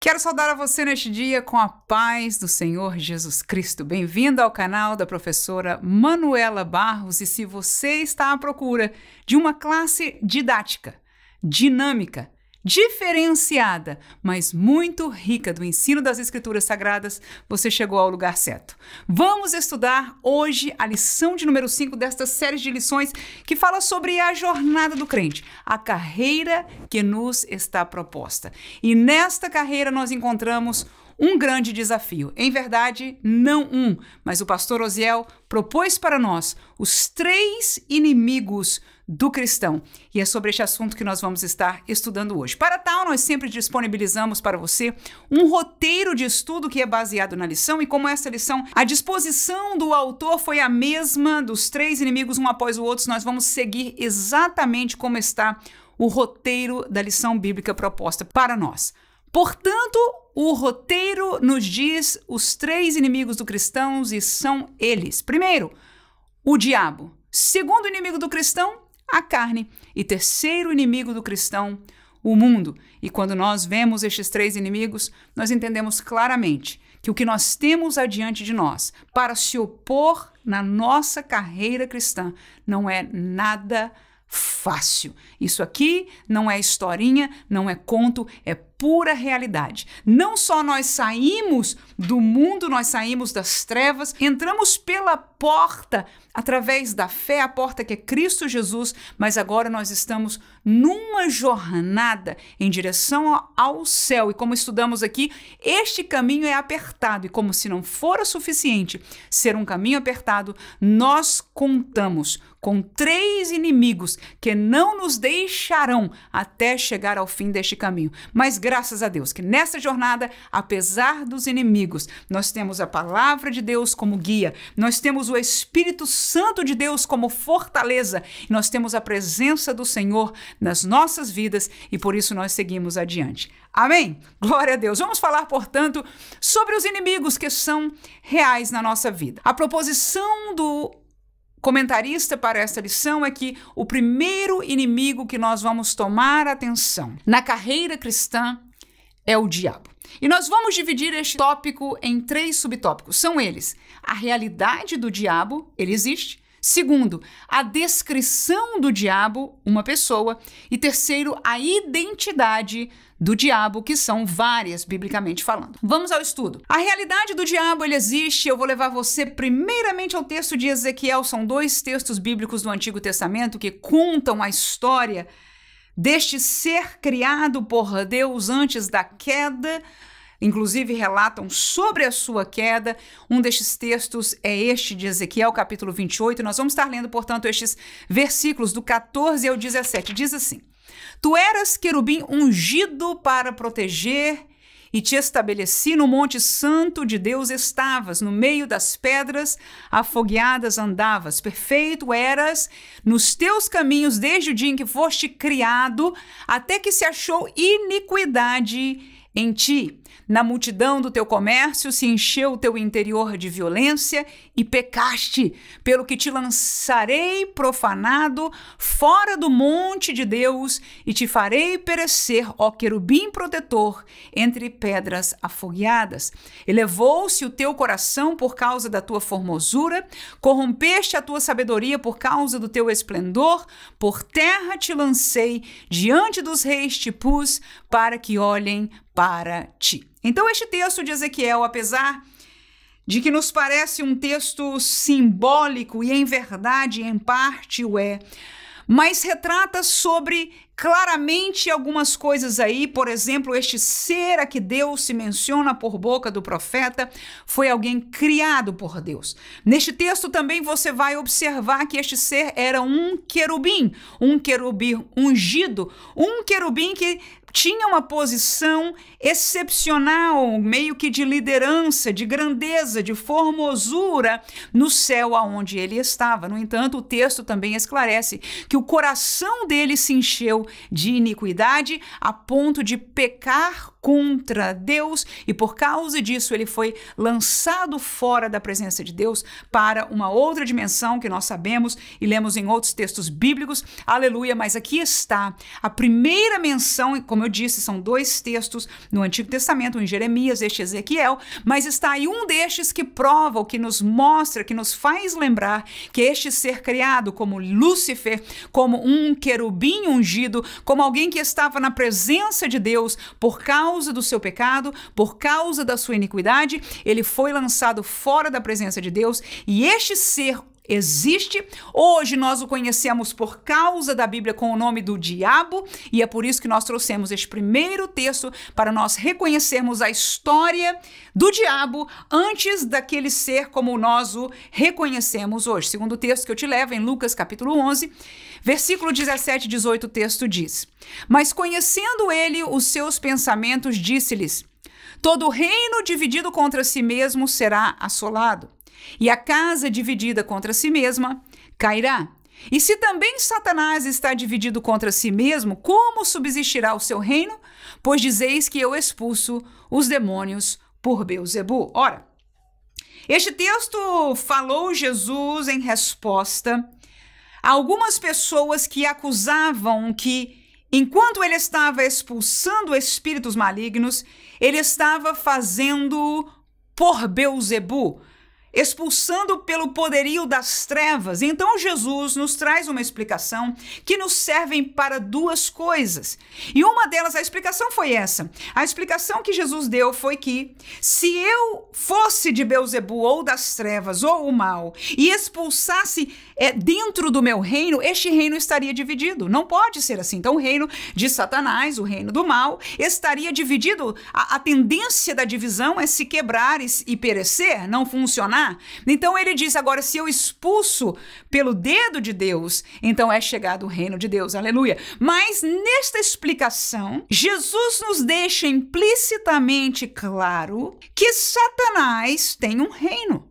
Quero saudar a você neste dia com a paz do Senhor Jesus Cristo. Bem-vindo ao canal da professora Manuela Barros. E se você está à procura de uma classe didática, dinâmica, diferenciada, mas muito rica do ensino das Escrituras Sagradas, você chegou ao lugar certo. Vamos estudar hoje a lição de número 5 desta série de lições que fala sobre a jornada do crente, a carreira que nos está proposta. E nesta carreira nós encontramos um grande desafio. Em verdade, não um, mas o pastor Osiel propôs para nós os 3 inimigos do cristão. E é sobre este assunto que nós vamos estar estudando hoje. Para tal, nós sempre disponibilizamos para você um roteiro de estudo que é baseado na lição, e como essa lição, a disposição do autor foi a mesma dos 3 inimigos, um após o outro, nós vamos seguir exatamente como está o roteiro da lição bíblica proposta para nós. Portanto, o roteiro nos diz os 3 inimigos do cristão e são eles. Primeiro, o diabo. Segundo inimigo do cristão, a carne. E terceiro inimigo do cristão, o mundo. E quando nós vemos estes 3 inimigos, nós entendemos claramente que o que nós temos adiante de nós para se opor na nossa carreira cristã não é nada fácil. Isso aqui não é historinha, não é conto, é pura realidade. Não só nós saímos do mundo, nós saímos das trevas, entramos pela porta através da fé, a porta que é Cristo Jesus, mas agora nós estamos numa jornada em direção ao céu. E como estudamos aqui, este caminho é apertado, e como se não fora suficiente ser um caminho apertado, nós contamos com 3 inimigos que não nos deixarão até chegar ao fim deste caminho. Mas graças a Deus que nessa jornada, apesar dos inimigos, nós temos a palavra de Deus como guia, nós temos o Espírito Santo de Deus como fortaleza, e nós temos a presença do Senhor nas nossas vidas, e por isso nós seguimos adiante. Amém? Glória a Deus. Vamos falar, portanto, sobre os inimigos que são reais na nossa vida. A proposição do comentarista para esta lição é que o primeiro inimigo que nós vamos tomar atenção na carreira cristã é o diabo. E nós vamos dividir este tópico em 3 subtópicos. São eles: a realidade do diabo, ele existe. Segundo, a descrição do diabo, uma pessoa. E terceiro, a identidade do diabo, que são várias, biblicamente falando. Vamos ao estudo. A realidade do diabo, ele existe. Eu vou levar você primeiramente ao texto de Ezequiel. São 2 textos bíblicos do Antigo Testamento que contam a história deste ser criado por Deus antes da queda. Inclusive relatam sobre a sua queda. Um destes textos é este de Ezequiel, capítulo 28. Nós vamos estar lendo, portanto, estes versículos do 14 ao 17. Diz assim: Tu eras querubim ungido para proteger, e te estabeleci no monte santo de Deus estavas, no meio das pedras afogueadas andavas. Perfeito eras nos teus caminhos desde o dia em que foste criado, até que se achou iniquidade em ti. Na multidão do teu comércio se encheu o teu interior de violência e pecaste, pelo que te lançarei profanado fora do monte de Deus e te farei perecer, ó querubim protetor, entre pedras afogueadas. Elevou-se o teu coração por causa da tua formosura, corrompeste a tua sabedoria por causa do teu esplendor, por terra te lancei, diante dos reis te pus, para que olhem para ti. Então este texto de Ezequiel, apesar de que nos parece um texto simbólico, e em verdade, em parte o é, mas retrata sobre claramente algumas coisas aí. Por exemplo, este ser a que Deus se menciona por boca do profeta foi alguém criado por Deus. Neste texto também você vai observar que este ser era um querubim ungido, um querubim que tinha uma posição excepcional, meio que de liderança, de grandeza, de formosura no céu aonde ele estava. No entanto, o texto também esclarece que o coração dele se encheu de iniquidade a ponto de pecar contra Deus, e por causa disso ele foi lançado fora da presença de Deus para uma outra dimensão que nós sabemos e lemos em outros textos bíblicos. Aleluia, mas aqui está a primeira menção, como eu disse, são 2 textos no Antigo Testamento, em Jeremias, este Ezequiel, mas está aí um destes que prova, ou que nos mostra, que nos faz lembrar que este ser criado como Lúcifer, como um querubim ungido, como alguém que estava na presença de Deus por causa do seu pecado, por causa da sua iniquidade, ele foi lançado fora da presença de Deus, e este ser existe. Hoje nós o conhecemos por causa da Bíblia com o nome do diabo, e é por isso que nós trouxemos este primeiro texto para nós reconhecermos a história do diabo antes daquele ser como nós o reconhecemos hoje. Segundo o texto que eu te levo em Lucas capítulo 11, versículo 17 e 18, o texto diz: Mas conhecendo ele os seus pensamentos, disse-lhes: Todo reino dividido contra si mesmo será assolado, e a casa dividida contra si mesma cairá. E se também Satanás está dividido contra si mesmo, como subsistirá o seu reino? Pois dizeis que eu expulso os demônios por Beelzebu. Ora, este texto falou Jesus em resposta a algumas pessoas que acusavam que, enquanto ele estava expulsando espíritos malignos, ele estava fazendo por Beelzebu, expulsando pelo poderio das trevas. Então Jesus nos traz uma explicação que nos serve para 2 coisas. E uma delas, a explicação foi essa. A explicação que Jesus deu foi que se eu fosse de Beelzebu ou das trevas ou o mal e expulsasse dentro do meu reino, este reino estaria dividido. Não pode ser assim. Então o reino de Satanás, o reino do mal, estaria dividido. A tendência da divisão é se quebrar e perecer, não funcionar. Então ele diz agora, se eu expulso pelo dedo de Deus, então é chegado o reino de Deus, aleluia. Mas nesta explicação, Jesus nos deixa implicitamente claro que Satanás tem um reino,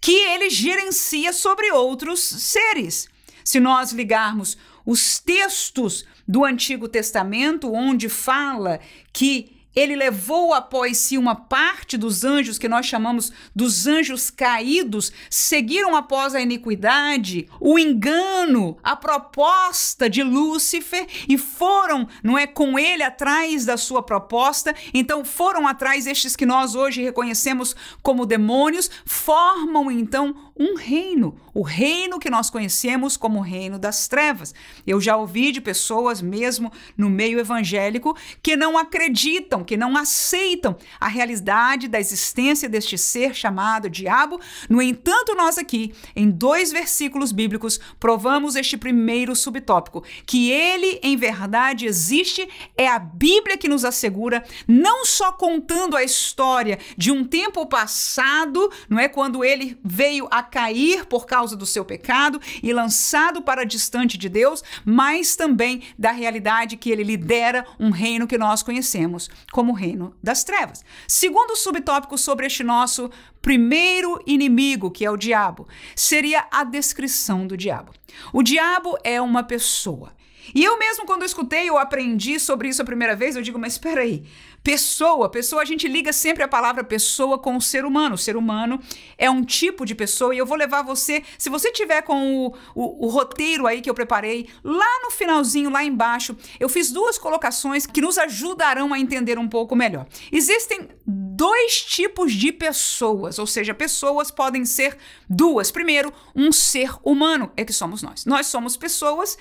que ele gerencia sobre outros seres. Se nós ligarmos os textos do Antigo Testamento, onde fala que ele levou após si uma parte dos anjos, que nós chamamos dos anjos caídos, seguiram após a iniquidade, o engano, a proposta de Lúcifer, e foram, não é, com ele atrás da sua proposta. Então foram atrás estes que nós hoje reconhecemos como demônios, formam então um reino, o reino que nós conhecemos como o reino das trevas. Eu já ouvi de pessoas, mesmo no meio evangélico, que não acreditam, que não aceitam a realidade da existência deste ser chamado diabo. No entanto, nós aqui, em 2 versículos bíblicos, provamos este primeiro subtópico, que ele, em verdade, existe. É a Bíblia que nos assegura, não só contando a história de um tempo passado, não é, quando ele veio a cair por causa do seu pecado e lançado para distante de Deus, mas também da realidade que ele lidera um reino que nós conhecemos como o reino das trevas. Segundo subtópico sobre este nosso primeiro inimigo, que é o diabo, seria a descrição do diabo. O diabo é uma pessoa. E eu mesmo, quando eu escutei, eu aprendi sobre isso a primeira vez, eu digo, mas espera aí, pessoa, a gente liga sempre a palavra pessoa com o ser humano. O ser humano é um tipo de pessoa, e eu vou levar você, se você tiver com o roteiro aí que eu preparei, lá no finalzinho, lá embaixo, eu fiz 2 colocações que nos ajudarão a entender um pouco melhor. Existem 2 tipos de pessoas, ou seja, pessoas podem ser 2. Primeiro, um ser humano, é que somos nós. Nós somos pessoas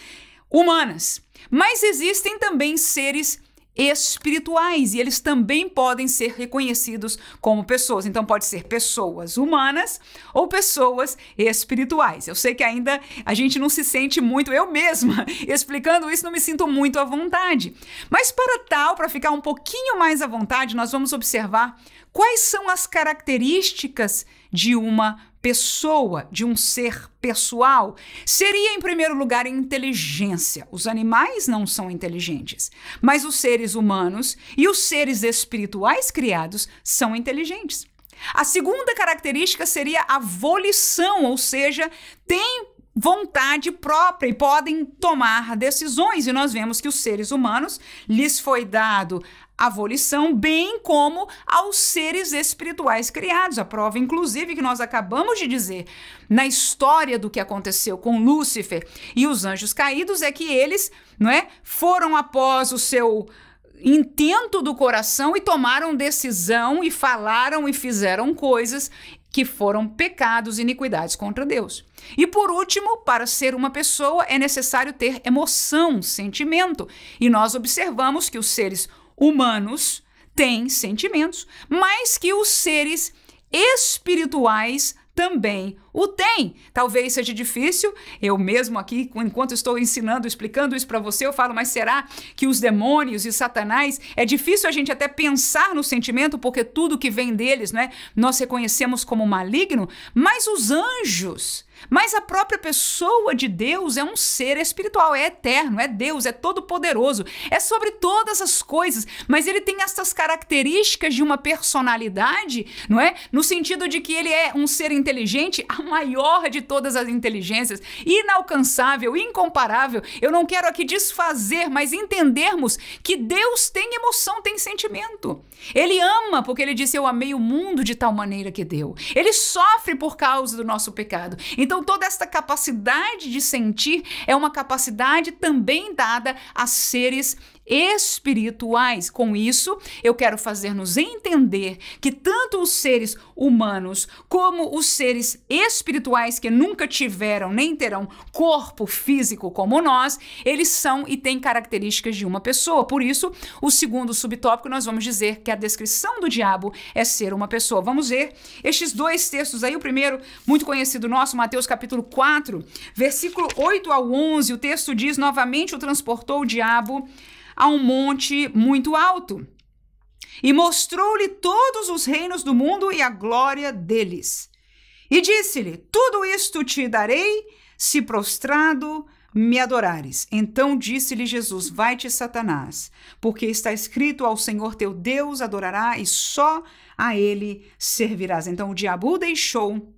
humanas, mas existem também seres espirituais, e eles também podem ser reconhecidos como pessoas. Então pode ser pessoas humanas ou pessoas espirituais. Eu sei que ainda a gente não se sente muito, eu mesma explicando isso não me sinto muito à vontade, mas para ficar um pouquinho mais à vontade, nós vamos observar quais são as características de uma pessoa, de um ser pessoal. Seria, em primeiro lugar, inteligência. Os animais não são inteligentes, mas os seres humanos e os seres espirituais criados são inteligentes. A segunda característica seria a volição, ou seja, tem vontade própria e podem tomar decisões. E nós vemos que os seres humanos lhes foi dado à volição, bem como aos seres espirituais criados. A prova, inclusive, que nós acabamos de dizer na história do que aconteceu com Lúcifer e os anjos caídos é que eles, não é, foram após o seu intento do coração e tomaram decisão e falaram e fizeram coisas que foram pecados e iniquidades contra Deus. E por último, para ser uma pessoa é necessário ter emoção, sentimento. E nós observamos que os seres humanos têm sentimentos, mas que os seres espirituais também o têm. Talvez seja difícil, eu mesmo aqui, enquanto estou ensinando, explicando isso para você, eu falo, mas será que os demônios e Satanás, é difícil a gente até pensar no sentimento, porque tudo que vem deles, né, nós reconhecemos como maligno, mas os anjos, mas a própria pessoa de Deus é um ser espiritual, é eterno, é Deus, é todo-poderoso, é sobre todas as coisas, mas ele tem essas características de uma personalidade, não é? No sentido de que ele é um ser inteligente, a maior de todas as inteligências, inalcançável, incomparável. Eu não quero aqui desfazer, mas entendermos que Deus tem emoção, tem sentimento. Ele ama, porque ele disse, eu amei o mundo de tal maneira que deu. Ele sofre por causa do nosso pecado. Então toda esta capacidade de sentir é uma capacidade também dada a seres espirituais. Com isso, eu quero fazer-nos entender que tanto os seres humanos como os seres espirituais que nunca tiveram nem terão corpo físico como nós, eles são e têm características de uma pessoa. Por isso, o segundo subtópico nós vamos dizer que a descrição do diabo é ser uma pessoa. Vamos ver estes dois textos aí. O primeiro, muito conhecido nosso, Mateus capítulo 4, versículo 8 ao 11, o texto diz, novamente o transportou o diabo a um monte muito alto e mostrou-lhe todos os reinos do mundo e a glória deles. E disse-lhe, tudo isto te darei se prostrado me adorares. Então disse-lhe Jesus, vai-te, Satanás, porque está escrito, ao Senhor teu Deus adorará e só a ele servirás. Então o diabo o deixou.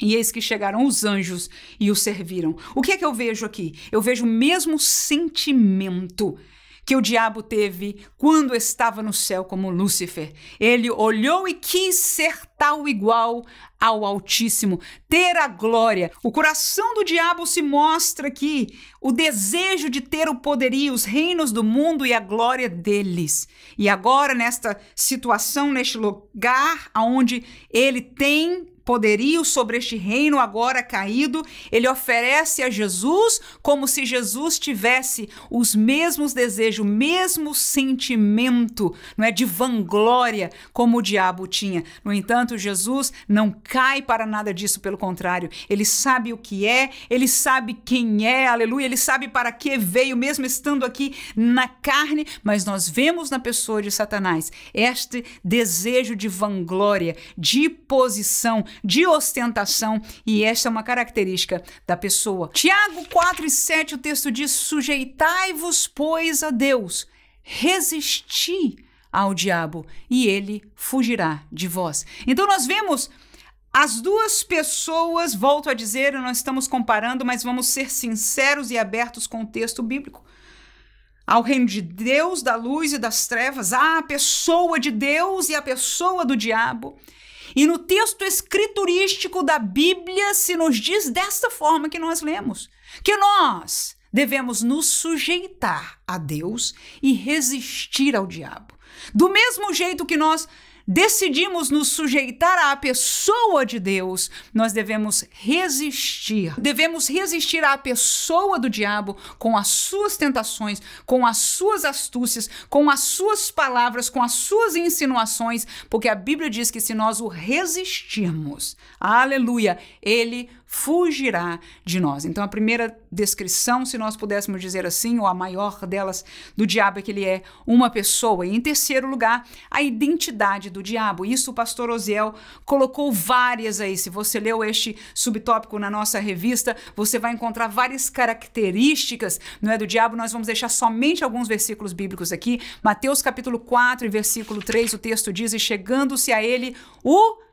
E eis que chegaram os anjos e o serviram. O que é que eu vejo aqui? Eu vejo o mesmo sentimento que o diabo teve quando estava no céu como Lúcifer. Ele olhou e quis ser tal igual ao Altíssimo, ter a glória. O coração do diabo se mostra aqui, o desejo de ter o poderio, os reinos do mundo e a glória deles. E agora, nesta situação, neste lugar onde ele tem poderio sobre este reino agora caído, ele oferece a Jesus como se Jesus tivesse os mesmos desejos, o mesmo sentimento, não é, de vanglória como o diabo tinha. No entanto, Jesus não cai para nada disso, pelo contrário, ele sabe o que é, ele sabe quem é, aleluia, ele sabe para que veio, mesmo estando aqui na carne, mas nós vemos na pessoa de Satanás este desejo de vanglória, de posição, de ostentação, e esta é uma característica da pessoa. Tiago 4:7, o texto diz, sujeitai-vos, pois, a Deus, resisti ao diabo, e ele fugirá de vós. Então nós vemos as duas pessoas, volto a dizer, não estamos comparando, mas vamos ser sinceros e abertos com o texto bíblico. Ao reino de Deus, da luz e das trevas, há a pessoa de Deus e a pessoa do diabo. E no texto escriturístico da Bíblia se nos diz desta forma que nós lemos, que nós devemos nos sujeitar a Deus e resistir ao diabo. Do mesmo jeito que nós decidimos nos sujeitar à pessoa de Deus, nós devemos resistir. Devemos resistir à pessoa do diabo com as suas tentações, com as suas astúcias, com as suas palavras, com as suas insinuações, porque a Bíblia diz que se nós o resistirmos, aleluia, ele fugirá de nós. Então a primeira descrição, se nós pudéssemos dizer assim, ou a maior delas do diabo, é que ele é uma pessoa. E em terceiro lugar, a identidade do diabo. Isso o pastor Osiel colocou várias aí. Se você leu este subtópico na nossa revista, você vai encontrar várias características, não é, do diabo. Nós vamos deixar somente alguns versículos bíblicos aqui. Mateus capítulo 4 e versículo 3, o texto diz, e chegando-se a ele o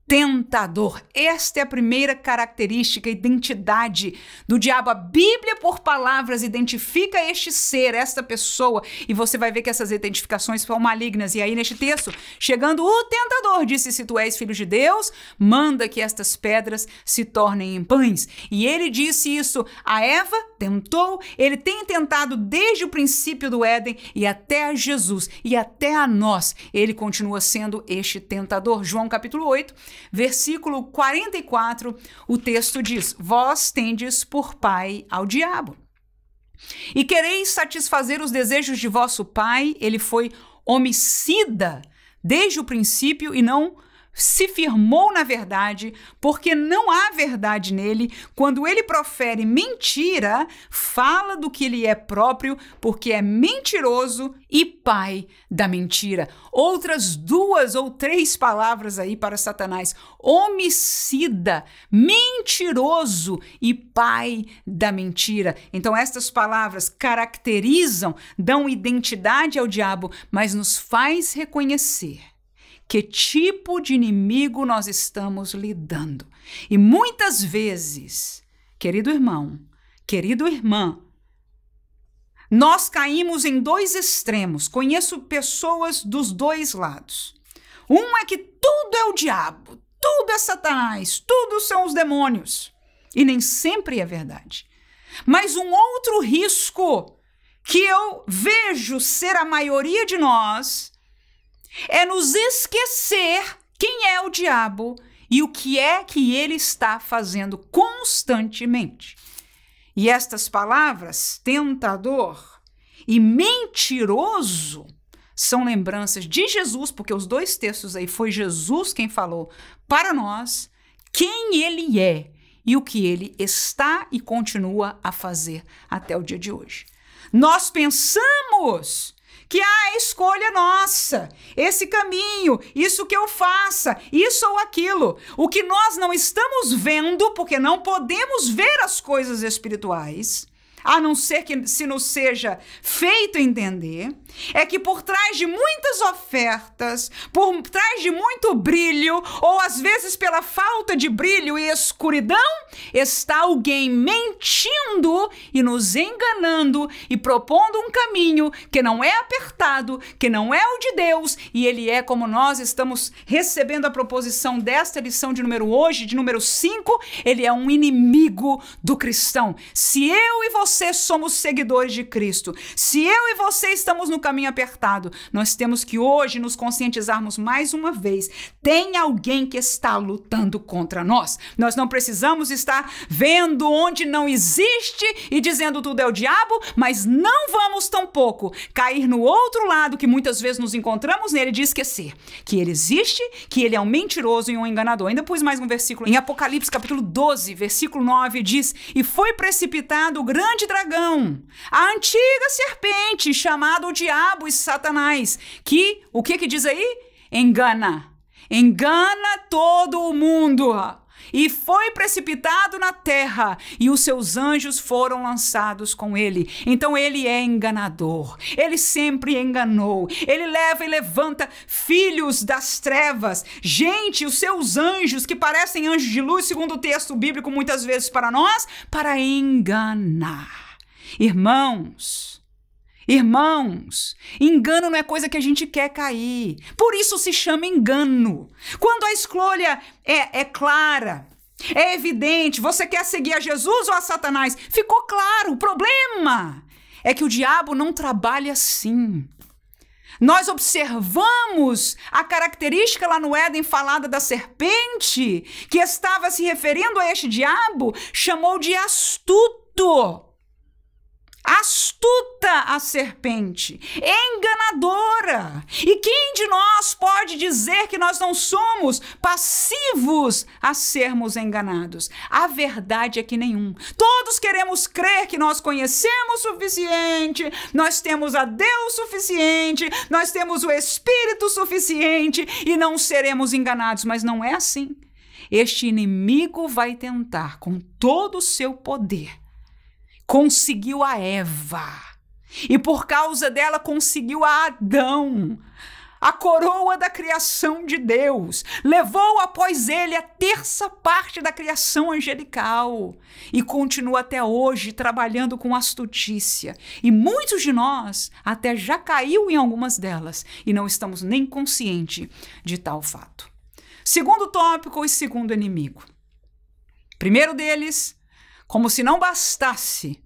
tentador. Esta é a primeira característica, identidade do diabo. A Bíblia, por palavras, identifica este ser, esta pessoa, e você vai ver que essas identificações são malignas. E aí, neste texto, chegando o tentador, disse: se tu és filho de Deus, manda que estas pedras se tornem em pães. E ele disse isso a Eva, tentou, ele tem tentado desde o princípio do Éden e até a Jesus, e até a nós, ele continua sendo este tentador. João capítulo 8, versículo 44, o texto diz: vós tendes por pai ao diabo, e quereis satisfazer os desejos de vosso pai. Ele foi homicida desde o princípio e não se firmou na verdade, porque não há verdade nele. Quando ele profere mentira, fala do que ele é próprio, porque é mentiroso e pai da mentira. Outras 2 ou 3 palavras aí para Satanás: homicida, mentiroso e pai da mentira. Então estas palavras caracterizam, dão identidade ao diabo, mas nos faz reconhecer que tipo de inimigo nós estamos lidando. E muitas vezes, querido irmão, querida irmã, nós caímos em 2 extremos. Conheço pessoas dos 2 lados. Um é que tudo é o diabo, tudo é Satanás, tudo são os demônios. E nem sempre é verdade. Mas um outro risco que eu vejo ser a maioria de nós é nos esquecer quem é o diabo e o que é que ele está fazendo constantemente. E estas palavras, tentador e mentiroso, são lembranças de Jesus, porque os 2 textos aí foi Jesus quem falou para nós quem ele é e o que ele está e continua a fazer até o dia de hoje. Nós pensamos que a escolha nossa, esse caminho, isso que eu faça, isso ou aquilo. O que nós não estamos vendo, porque não podemos ver as coisas espirituais, a não ser que se nos seja feito entender, é que por trás de muitas ofertas, por trás de muito brilho, ou às vezes pela falta de brilho e escuridão, está alguém mentindo e nos enganando e propondo um caminho que não é apertado, que não é o de Deus, e ele é, como nós estamos recebendo a proposição desta lição de número 5, ele é um inimigo do cristão. Se eu e você somos seguidores de Cristo, se eu e você estamos no caminho apertado, nós temos que hoje nos conscientizarmos mais uma vez: tem alguém que está lutando contra nós. Nós não precisamos estar vendo onde não existe e dizendo tudo é o diabo, mas não vamos tampouco cair no outro lado que muitas vezes nos encontramos nele, de esquecer que ele existe, que ele é um mentiroso e um enganador. Ainda pus mais um versículo em Apocalipse capítulo 12, versículo 9, diz: e foi precipitado o grande dragão, a antiga serpente, chamado o diabo e Satanás, que, o que diz aí? Engana todo o mundo. E foi precipitado na terra, e os seus anjos foram lançados com ele. Então ele é enganador, ele sempre enganou, ele leva e levanta filhos das trevas, gente, os seus anjos que parecem anjos de luz, segundo o texto bíblico muitas vezes para nós, para enganar. Irmãos, engano não é coisa que a gente quer cair. Por isso se chama engano. Quando a escolha é clara, é evidente, você quer seguir a Jesus ou a Satanás, ficou claro. O problema é que o diabo não trabalha assim. Nós observamos a característica lá no Éden falada da serpente, que estava se referindo a este diabo, chamou de astuto. Astuta a serpente, enganadora. E quem de nós pode dizer que nós não somos passivos a sermos enganados? A verdade é que nenhum. Todos queremos crer que nós conhecemos o suficiente, nós temos a Deus suficiente, nós temos o Espírito suficiente e não seremos enganados, mas não é assim. Este inimigo vai tentar com todo o seu poder. Conseguiu a Eva, e por causa dela conseguiu a Adão. a coroa da criação de Deus, levou após ele a terça parte da criação angelical e continua até hoje trabalhando com astutícia. E muitos de nós até já caiu em algumas delas e não estamos nem conscientes de tal fato. Segundo tópico e segundo inimigo. Primeiro deles, como se não bastasse,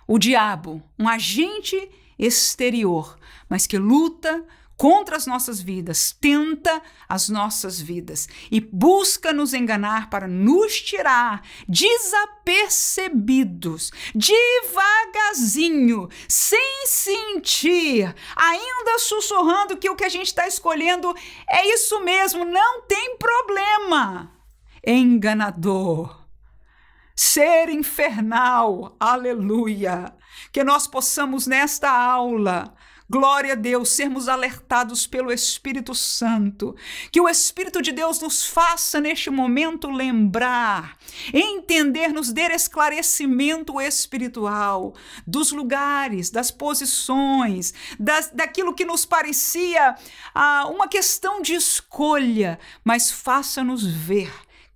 o diabo, um agente exterior, mas que luta contra as nossas vidas, tenta as nossas vidas e busca nos enganar para nos tirar desapercebidos, devagarzinho, sem sentir, ainda sussurrando que o que a gente está escolhendo é isso mesmo, não tem problema. Enganador, ser infernal, aleluia, que nós possamos nesta aula, glória a Deus, sermos alertados pelo Espírito Santo, que o Espírito de Deus nos faça neste momento lembrar, entender, nos dê esclarecimento espiritual dos lugares, das posições, daquilo que nos parecia uma questão de escolha, mas faça-nos ver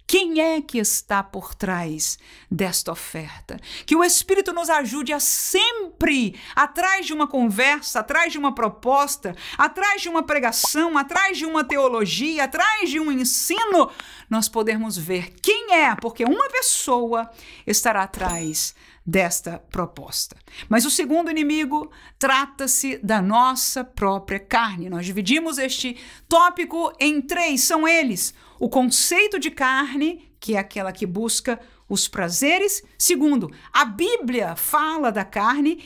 quem é que está por trás desta oferta? Que o Espírito nos ajude a sempre, atrás de uma conversa, atrás de uma proposta, atrás de uma pregação, atrás de uma teologia, atrás de um ensino, nós podermos ver quem é, porque uma pessoa estará atrás desta proposta. Mas o segundo inimigo trata-se da nossa própria carne. Nós dividimos este tópico em 3, são eles: o conceito de carne, que é aquela que busca os prazeres. Segundo, a Bíblia fala da carne,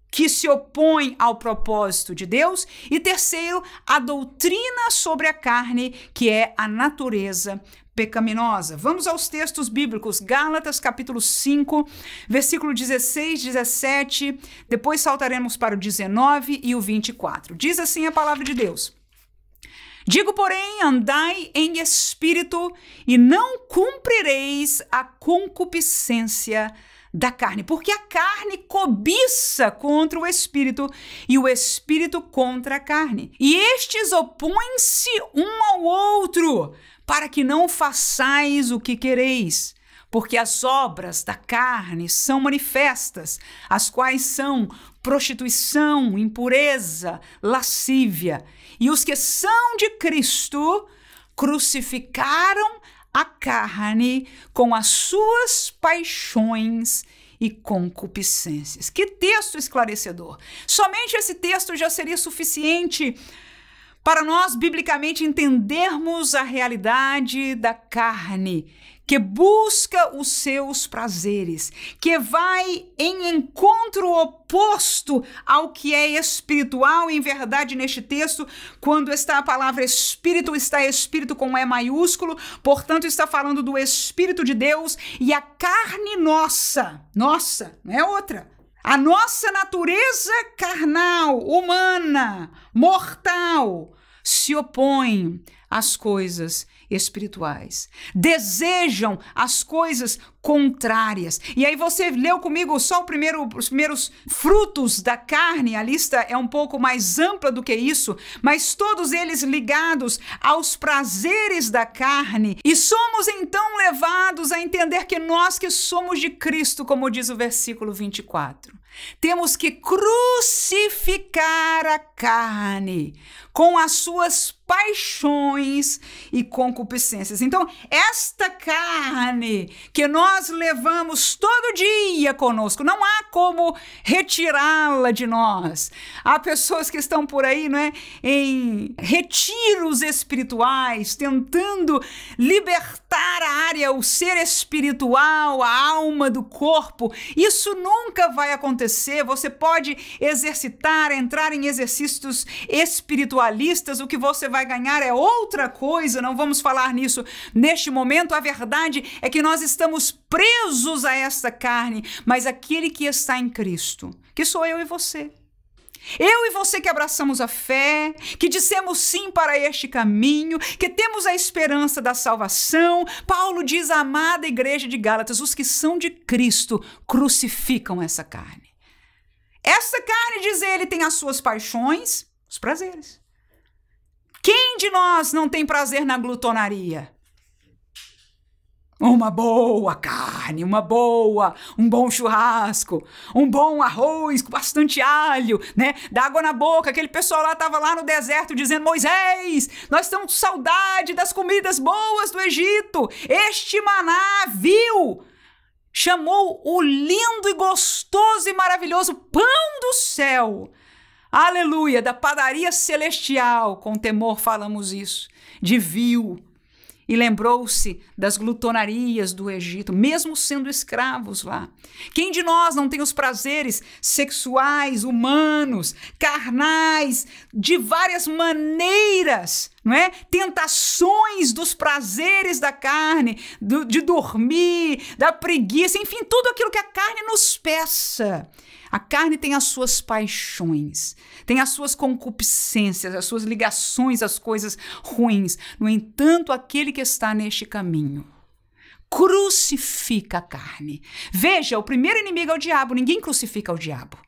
que se opõe ao propósito de Deus. E terceiro, a doutrina sobre a carne, que é a natureza pecaminosa. Vamos aos textos bíblicos. Gálatas capítulo 5, versículo 16, 17, depois saltaremos para o 19 e o 24. Diz assim a palavra de Deus: digo, porém, andai em espírito e não cumprireis a concupiscência da carne, porque a carne cobiça contra o espírito e o espírito contra a carne. E estes opõem-se um ao outro, para que não façais o que quereis. Porque as obras da carne são manifestas, as quais são prostituição, impureza, lascívia. E os que são de Cristo crucificaram a carne com as suas paixões e concupiscências. Que texto esclarecedor! Somente esse texto já seria suficiente para nós, biblicamente, entendermos a realidade da carne, que busca os seus prazeres, que vai em encontro oposto ao que é espiritual. Em verdade, neste texto, quando está a palavra espírito, está espírito com E maiúsculo, portanto, está falando do Espírito de Deus, e a carne nossa, não é outra. A nossa natureza carnal, humana, mortal, se opõe às coisas espirituais, desejam as coisas contrárias. E aí você leu comigo só os primeiros frutos da carne. A lista é um pouco mais ampla do que isso, mas todos eles ligados aos prazeres da carne. E somos então levados a entender que nós que somos de Cristo, como diz o versículo 24, temos que crucificar a carne com as suas paixões e concupiscências. Então, esta carne que nós levamos todo dia conosco, não há como retirá-la de nós. Há pessoas que estão por aí, em retiros espirituais, tentando libertar a área, o ser espiritual, a alma do corpo. Isso nunca vai acontecer. Você pode exercitar, entrar em exercícios espiritualistas, o que você vai ganhar é outra coisa, não vamos falar nisso neste momento. A verdade é que nós estamos presos a esta carne, mas aquele que está em Cristo, que sou eu e você. Eu e você que abraçamos a fé, que dissemos sim para este caminho, que temos a esperança da salvação. Paulo diz à amada igreja de Gálatas: os que são de Cristo crucificam essa carne. Essa carne, diz ele, tem as suas paixões, os prazeres. Quem de nós não tem prazer na glutonaria? Uma boa carne, um bom churrasco, um bom arroz com bastante alho, né? Dá água na boca. Aquele pessoal lá estava lá no deserto dizendo: Moisés, nós estamos com saudade das comidas boas do Egito. Este maná vil chamou o lindo e gostoso e maravilhoso pão do céu. Aleluia, da padaria celestial. Com temor falamos isso, de vil. E lembrou-se das glutonarias do Egito, mesmo sendo escravos lá. Quem de nós não tem os prazeres sexuais, humanos, carnais, de várias maneiras, não é? Tentações dos prazeres da carne, de dormir, da preguiça, enfim, tudo aquilo que a carne nos peça. A carne tem as suas paixões, tem as suas concupiscências, as suas ligações às coisas ruins. No entanto, aquele que está neste caminho crucifica a carne. Veja, o primeiro inimigo é o diabo, ninguém crucifica o diabo.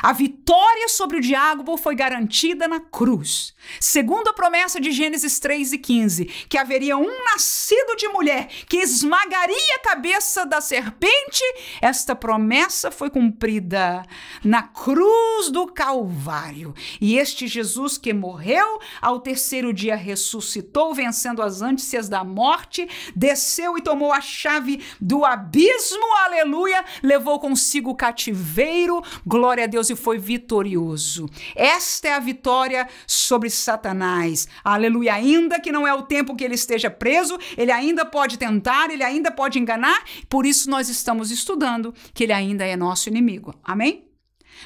A vitória sobre o diabo foi garantida na cruz. Segundo a promessa de Gênesis 3:15, que haveria um nascido de mulher que esmagaria a cabeça da serpente, esta promessa foi cumprida na cruz do Calvário. E este Jesus que morreu, ao terceiro dia ressuscitou, vencendo as ânsias da morte, desceu e tomou a chave do abismo, aleluia, levou consigo o cativeiro, glória a Deus, e foi vitorioso. Esta é a vitória sobre Satanás. Aleluia. Ainda que não é o tempo que ele esteja preso, ele ainda pode tentar, ele ainda pode enganar. Por isso nós estamos estudando que ele ainda é nosso inimigo. Amém?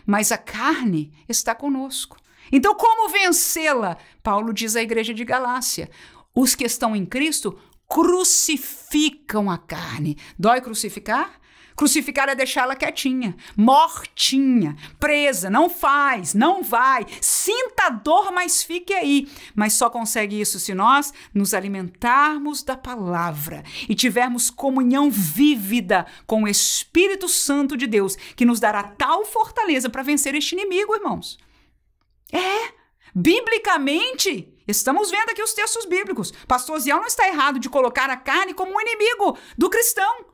Mas a carne está conosco. Então, como vencê-la? Paulo diz à igreja de Galácia: os que estão em Cristo crucificam a carne. Dói crucificar? Crucificar é deixá-la quietinha, mortinha, presa, não faz, não vai, sinta a dor, mas fique aí. Mas só consegue isso se nós nos alimentarmos da palavra e tivermos comunhão vívida com o Espírito Santo de Deus, que nos dará tal fortaleza para vencer este inimigo, irmãos. Biblicamente, estamos vendo aqui os textos bíblicos. Pastor Ziel não está errado de colocar a carne como um inimigo do cristão.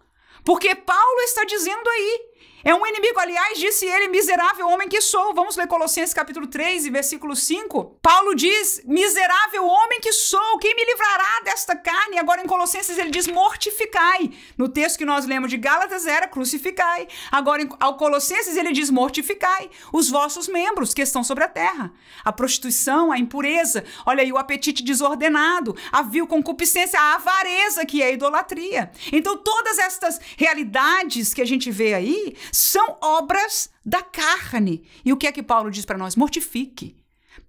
Porque Paulo está dizendo aí, é um inimigo, aliás, disse ele, miserável homem que sou. Vamos ler Colossenses capítulo 3 e versículo 5. Paulo diz, miserável homem que sou, quem me livrará desta carne? Agora em Colossenses ele diz, mortificai. No texto que nós lemos de Gálatas era crucificai. Agora ao Colossenses ele diz, mortificai os vossos membros que estão sobre a terra. A prostituição, a impureza, olha aí, o apetite desordenado, a vil concupiscência, a avareza, que é a idolatria. Então todas estas realidades que a gente vê aí são obras da carne. E o que é que Paulo diz para nós? Mortifique.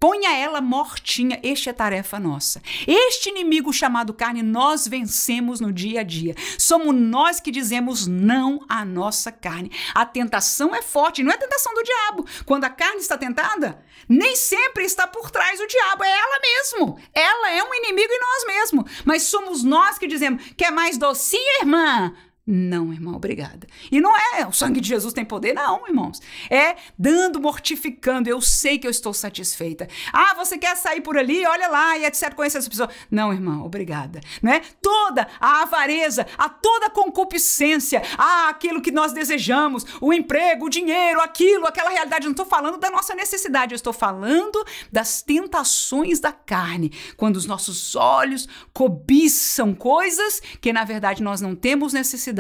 Ponha ela mortinha. Esta é a tarefa nossa. Este inimigo chamado carne nós vencemos no dia a dia. Somos nós que dizemos não à nossa carne. A tentação é forte, não é a tentação do diabo. Quando a carne está tentada, nem sempre está por trás o diabo, é ela mesmo. Ela é um inimigo em nós mesmos. Mas somos nós que dizemos, quer mais docinho, irmã? Não, irmão, obrigada. E não é o sangue de Jesus tem poder, não, irmãos. É dando, mortificando. Eu sei que eu estou satisfeita. Ah, você quer sair por ali? Olha lá, e etc. Conhecer essa pessoa. Não, irmão, obrigada. Né? Toda a avareza, a toda a concupiscência, aquilo que nós desejamos, o emprego, o dinheiro, aquilo, aquela realidade. Eu não estou falando da nossa necessidade, eu estou falando das tentações da carne. Quando os nossos olhos cobiçam coisas que, na verdade, nós não temos necessidade.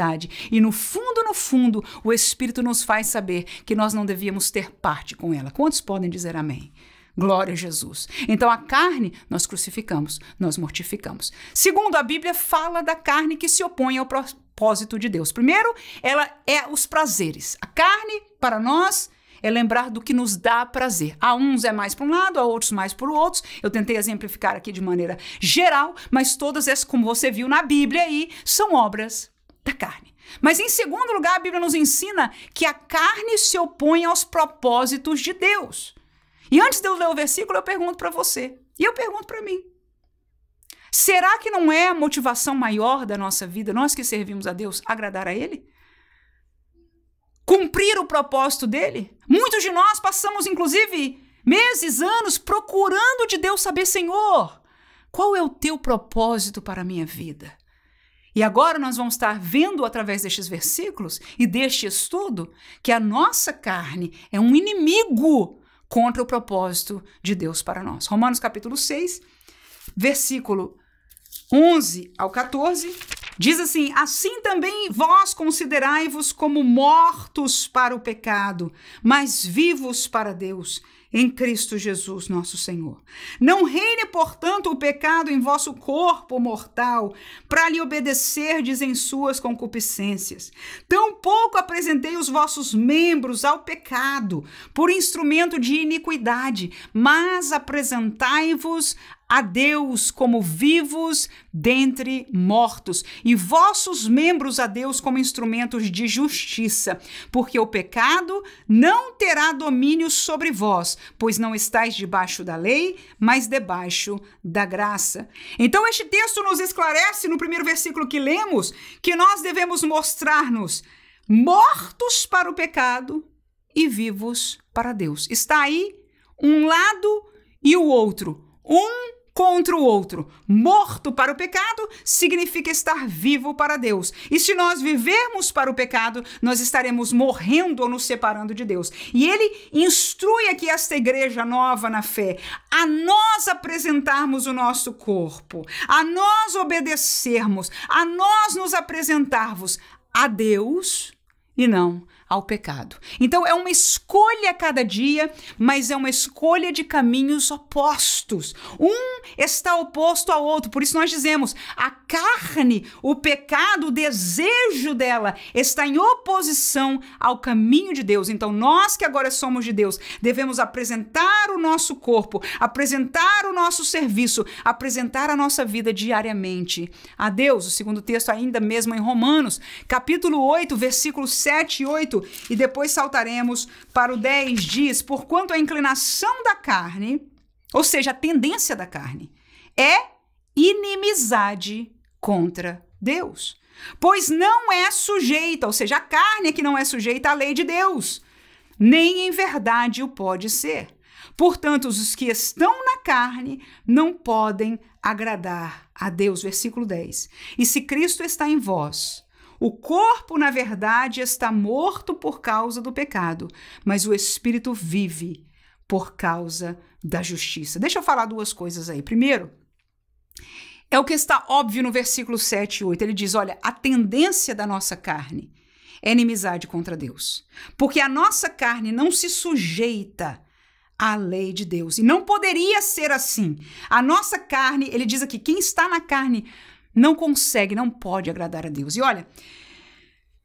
E no fundo, o Espírito nos faz saber que nós não devíamos ter parte com ela. Quantos podem dizer amém? Glória a Jesus. Então a carne nós crucificamos, nós mortificamos. Segundo, a Bíblia fala da carne que se opõe ao propósito de Deus. Primeiro, ela é os prazeres. A carne, para nós, é lembrar do que nos dá prazer. A uns é mais para um lado, a outros mais para o outro. Eu tentei exemplificar aqui de maneira geral, mas todas essas, como você viu na Bíblia aí, são obras da carne. Mas em segundo lugar, a Bíblia nos ensina que a carne se opõe aos propósitos de Deus. E antes de eu ler o versículo, eu pergunto para você, e eu pergunto para mim, será que não é a motivação maior da nossa vida, nós que servimos a Deus, agradar a Ele? Cumprir o propósito dele? Muitos de nós passamos, inclusive, meses, anos, procurando de Deus saber, Senhor, qual é o teu propósito para a minha vida? E agora nós vamos estar vendo através destes versículos e deste estudo que a nossa carne é um inimigo contra o propósito de Deus para nós. Romanos capítulo 6, versículo 11 ao 14, diz assim: assim também vós considerai-vos como mortos para o pecado, mas vivos para Deus, em Cristo Jesus, nosso Senhor. Não reine, portanto, o pecado em vosso corpo mortal, para lhe obedecerdes em suas concupiscências. Tampouco apresentei os vossos membros ao pecado, por instrumento de iniquidade, mas apresentai-vos a Deus como vivos dentre mortos, e vossos membros a Deus como instrumentos de justiça, porque o pecado não terá domínio sobre vós, pois não estáis debaixo da lei, mas debaixo da graça. Então este texto nos esclarece no primeiro versículo que lemos, que nós devemos mostrar-nos mortos para o pecado e vivos para Deus. Está aí um lado e o outro, um contra o outro. Morto para o pecado significa estar vivo para Deus. E se nós vivermos para o pecado, nós estaremos morrendo ou nos separando de Deus. E ele instrui aqui esta igreja nova na fé a nós apresentarmos o nosso corpo, a nós obedecermos, a nós nos apresentarmos a Deus e não ao pecado. Então é uma escolha a cada dia, mas é uma escolha de caminhos opostos. Um está oposto ao outro. Por isso nós dizemos, a carne, o pecado, o desejo dela está em oposição ao caminho de Deus. Então nós que agora somos de Deus, devemos apresentar o nosso corpo, apresentar o nosso serviço, apresentar a nossa vida diariamente a Deus. O segundo texto ainda mesmo em Romanos, capítulo 8, versículos 7 e 8, e depois saltaremos para o 10, diz: porquanto a inclinação da carne, ou seja, a tendência da carne, é inimizade contra Deus. Pois não é sujeita, ou seja, a carne é que não é sujeita à lei de Deus, nem em verdade o pode ser. Portanto, os que estão na carne não podem agradar a Deus. Versículo 10. E se Cristo está em vós, o corpo, na verdade, está morto por causa do pecado, mas o espírito vive por causa da justiça. Deixa eu falar duas coisas aí. Primeiro, é o que está óbvio no versículo 7 e 8. Ele diz, olha, a tendência da nossa carne é inimizade contra Deus, porque a nossa carne não se sujeita à lei de Deus, e não poderia ser assim. A nossa carne, ele diz aqui, quem está na carne não consegue, não pode agradar a Deus. E olha,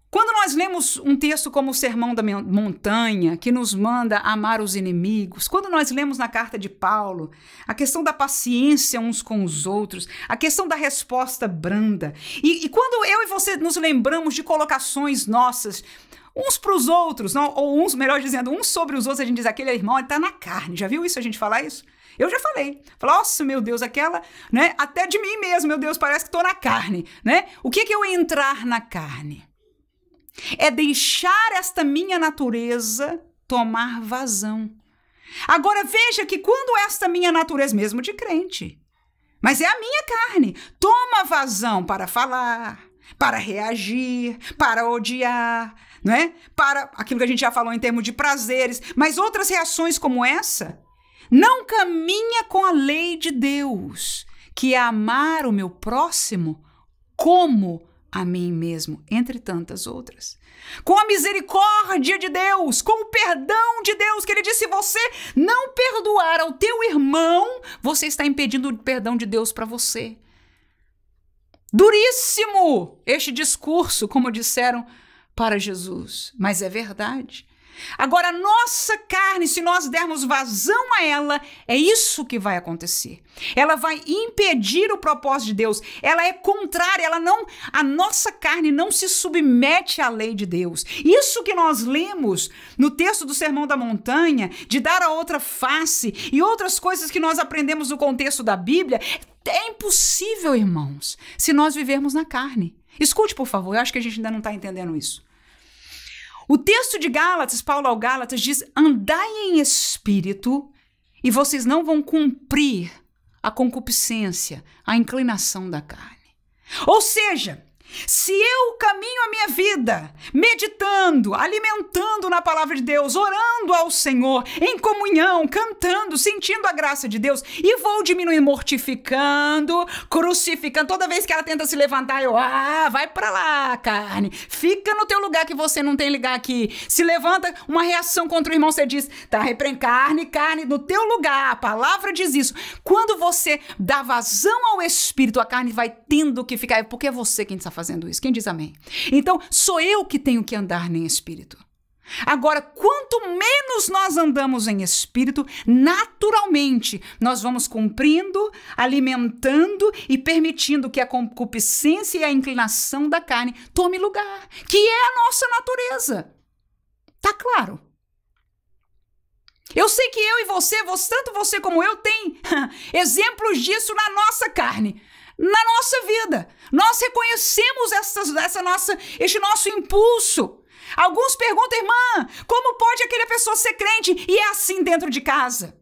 quando nós lemos um texto como o Sermão da Montanha, que nos manda amar os inimigos, quando nós lemos na carta de Paulo a questão da paciência uns com os outros, a questão da resposta branda, e quando eu e você nos lembramos de colocações nossas, uns para os outros, não, ou uns, melhor dizendo, uns sobre os outros, a gente diz, aquele irmão, ele está na carne. Já viu isso, a gente falar isso? Eu já falei. Nossa, meu Deus, aquela, né? Até de mim mesmo, meu Deus, parece que estou na carne, né? O que é entrar na carne? É deixar esta minha natureza tomar vazão. Agora veja que quando esta minha natureza, mesmo de crente, mas é a minha carne, toma vazão para falar, para reagir, para odiar, não é? Para aquilo que a gente já falou em termos de prazeres, mas outras reações como essa não caminha com a lei de Deus, que é amar o meu próximo como a mim mesmo, entre tantas outras. Com a misericórdia de Deus, com o perdão de Deus, que ele disse, se você não perdoar ao teu irmão, você está impedindo o perdão de Deus para você. Duríssimo este discurso, como disseram para Jesus, mas é verdade. Agora, a nossa carne, se nós dermos vazão a ela, é isso que vai acontecer. Ela vai impedir o propósito de Deus. Ela é contrária, a nossa carne não se submete à lei de Deus. Isso que nós lemos no texto do Sermão da Montanha, de dar a outra face e outras coisas que nós aprendemos no contexto da Bíblia, é impossível, irmãos, se nós vivermos na carne. Escute, por favor, eu acho que a gente ainda não está entendendo isso. O texto de Gálatas, Paulo ao Gálatas, diz, andai em espírito e vocês não vão cumprir a concupiscência, a inclinação da carne. Ou seja, se eu caminho a minha vida meditando, alimentando na palavra de Deus, orando ao Senhor, em comunhão, cantando, sentindo a graça de Deus, e vou diminuindo, mortificando, crucificando, toda vez que ela tenta se levantar, eu, vai pra lá, carne, fica no teu lugar que você não tem lugar aqui. Se levanta uma reação contra o irmão, você diz, tá, repreende carne no teu lugar, a palavra diz isso. Quando você dá vazão ao Espírito, a carne vai tendo que ficar, porque é você quem está fazendo isso. Quem diz amém? Então, sou eu que tenho que andar em espírito. Agora, quanto menos nós andamos em espírito, naturalmente, nós vamos cumprindo, alimentando e permitindo que a concupiscência e a inclinação da carne tome lugar, que é a nossa natureza. Tá claro? Eu sei que eu e você, tanto você como eu, tem exemplos disso na nossa carne. Na nossa vida, nós reconhecemos este nosso impulso. Alguns perguntam, irmã, como pode aquela pessoa ser crente e é assim dentro de casa?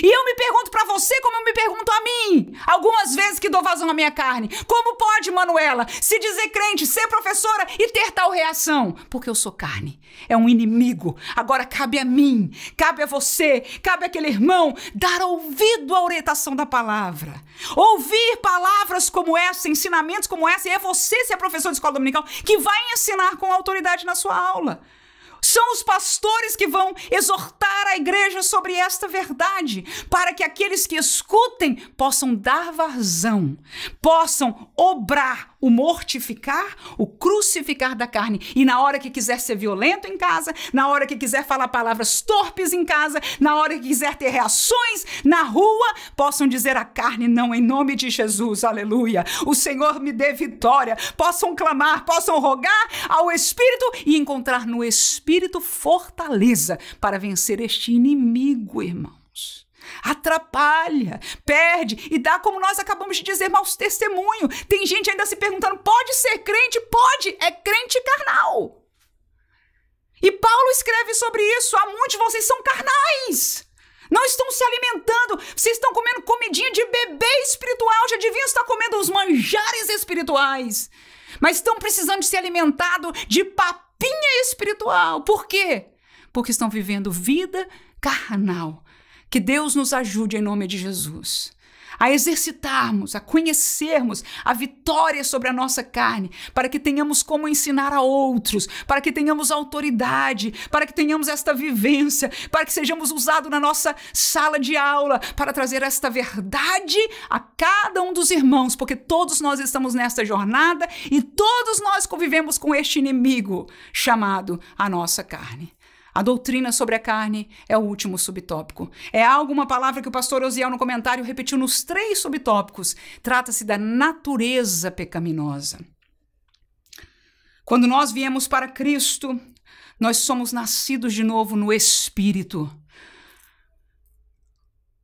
E eu me pergunto para você como eu me pergunto a mim, algumas vezes que dou vazão à minha carne. Como pode, Manuela, se dizer crente, ser professora e ter tal reação? Porque eu sou carne, é um inimigo. Agora cabe a mim, cabe a você, cabe àquele irmão dar ouvido à orientação da palavra. Ouvir palavras como essa, ensinamentos como essa, e é você, se é professor de escola dominical, que vai ensinar com autoridade na sua aula. São os pastores que vão exortar a igreja sobre esta verdade, para que aqueles que escutem possam dar vazão, possam obrar o mortificar, o crucificar da carne. E na hora que quiser ser violento em casa, na hora que quiser falar palavras torpes em casa, na hora que quiser ter reações na rua, possam dizer à carne, não, em nome de Jesus, aleluia. O Senhor me dê vitória. Possam clamar, possam rogar ao Espírito e encontrar no Espírito fortaleza para vencer este inimigo, irmãos. Atrapalha, perde e dá, como nós acabamos de dizer, maus testemunho. Tem gente ainda se perguntando, pode ser crente? Pode, é crente carnal. E Paulo escreve sobre isso, há muitos de vocês são carnais. Não estão se alimentando, vocês estão comendo comidinha de bebê espiritual, já deviam estar comendo os manjares espirituais. Mas estão precisando de ser alimentados de papinha espiritual. Por quê? Porque estão vivendo vida carnal. Que Deus nos ajude em nome de Jesus a exercitarmos, a conhecermos a vitória sobre a nossa carne, para que tenhamos como ensinar a outros, para que tenhamos autoridade, para que tenhamos esta vivência, para que sejamos usados na nossa sala de aula, para trazer esta verdade a cada um dos irmãos, porque todos nós estamos nesta jornada e todos nós convivemos com este inimigo chamado a nossa carne. A doutrina sobre a carne é o último subtópico. É uma palavra que o pastor Osiel no comentário repetiu nos 3 subtópicos. Trata-se da natureza pecaminosa. Quando nós viemos para Cristo, nós somos nascidos de novo no Espírito.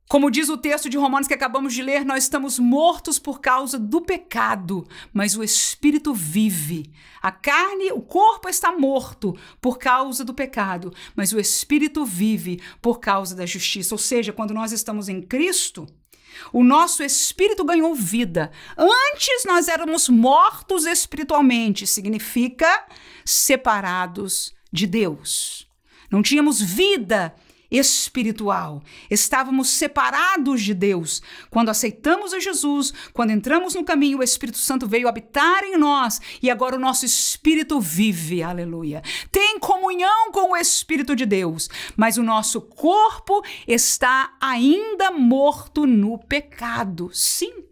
Como diz o texto de Romanos que acabamos de ler, nós estamos mortos por causa do pecado, mas o Espírito vive. A carne, o corpo está morto por causa do pecado, mas o Espírito vive por causa da justiça. Ou seja, quando nós estamos em Cristo, o nosso espírito ganhou vida. Antes nós éramos mortos espiritualmente, significa separados de Deus. Não tínhamos vida espiritual. Estávamos separados de Deus. Quando aceitamos a Jesus, quando entramos no caminho, o Espírito Santo veio habitar em nós e agora o nosso espírito vive, aleluia. Tem comunhão com o Espírito de Deus, mas o nosso corpo está ainda morto no pecado. Sim.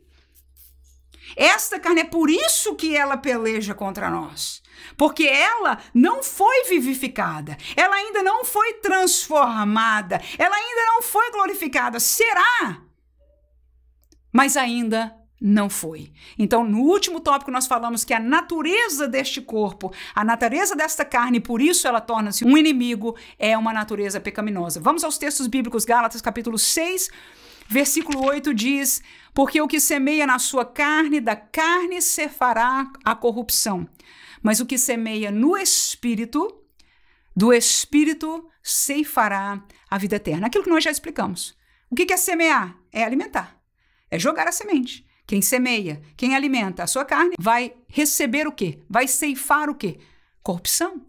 Esta carne é por isso que ela peleja contra nós. Porque ela não foi vivificada, ela ainda não foi transformada, ela ainda não foi glorificada. Será? Mas ainda não foi. Então, no último tópico, nós falamos que a natureza deste corpo, a natureza desta carne, por isso ela torna-se um inimigo, é uma natureza pecaminosa. Vamos aos textos bíblicos. Gálatas, capítulo 6, versículo 8 diz: porque o que semeia na sua carne, da carne se fará a corrupção. Mas o que semeia no Espírito, do Espírito ceifará a vida eterna. Aquilo que nós já explicamos. O que é semear? É alimentar. É jogar a semente. Quem semeia, quem alimenta a sua carne, vai receber o quê? Vai ceifar o quê? Corrupção.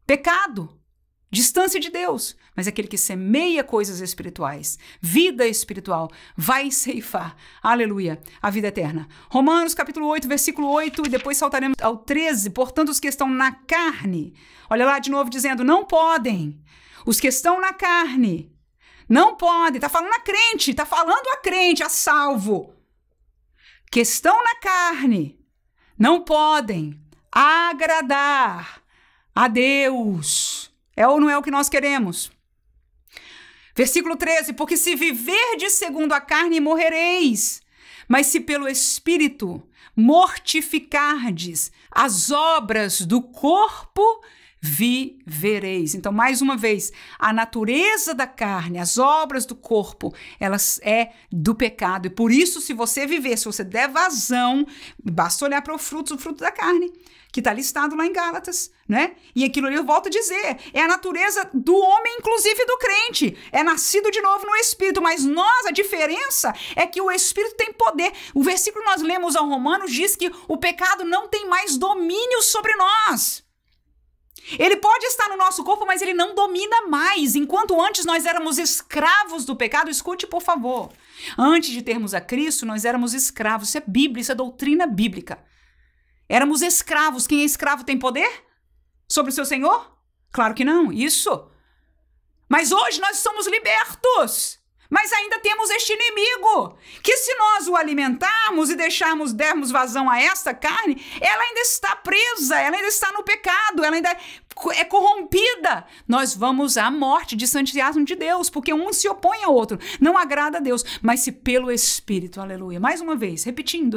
Pecado. Distância de Deus. Mas aquele que semeia coisas espirituais, vida espiritual, vai ceifar, aleluia, a vida eterna. Romanos capítulo 8, versículo 8, e depois saltaremos ao 13. Portanto, os que estão na carne, olha lá de novo dizendo, não podem. Os que estão na carne, não podem. Está falando a crente, está falando a crente, a salvo. Que estão na carne, não podem agradar a Deus. É ou não é o que nós queremos? Versículo 13, porque se viverdes segundo a carne, morrereis. Mas se pelo Espírito mortificardes as obras do corpo, vivereis. Então, mais uma vez, a natureza da carne, as obras do corpo, elas é do pecado. E por isso, se você viver, se você der vazão, basta olhar para o fruto da carne, que está listado lá em Gálatas, né? E aquilo ali eu volto a dizer, é a natureza do homem, inclusive do crente. É nascido de novo no Espírito, mas nós, a diferença é que o Espírito tem poder. O versículo que nós lemos ao Romanos diz que o pecado não tem mais domínio sobre nós. Ele pode estar no nosso corpo, mas ele não domina mais. Enquanto antes nós éramos escravos do pecado, escute por favor. Antes de termos a Cristo, nós éramos escravos. Isso é Bíblia, isso é doutrina bíblica. Éramos escravos. Quem é escravo tem poder sobre o seu senhor? Claro que não, isso. Mas hoje nós somos libertos. Mas ainda temos este inimigo, que se nós o alimentarmos e dermos vazão a esta carne, ela ainda está presa, ela ainda está no pecado, ela ainda é corrompida. Nós vamos à morte, distanciar-nos de Deus, porque um se opõe ao outro, não agrada a Deus. Mas se pelo Espírito, aleluia, mais uma vez, repetindo,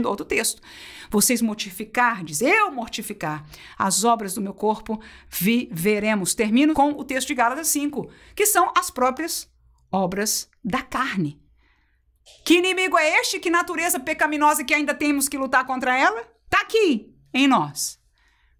outro texto, vocês mortificardes, eu mortificar as obras do meu corpo, viveremos. Termino com o texto de Gálatas 5, que são as próprias obras da carne. Que inimigo é este? Que natureza pecaminosa que ainda temos que lutar contra ela? Está aqui, em nós.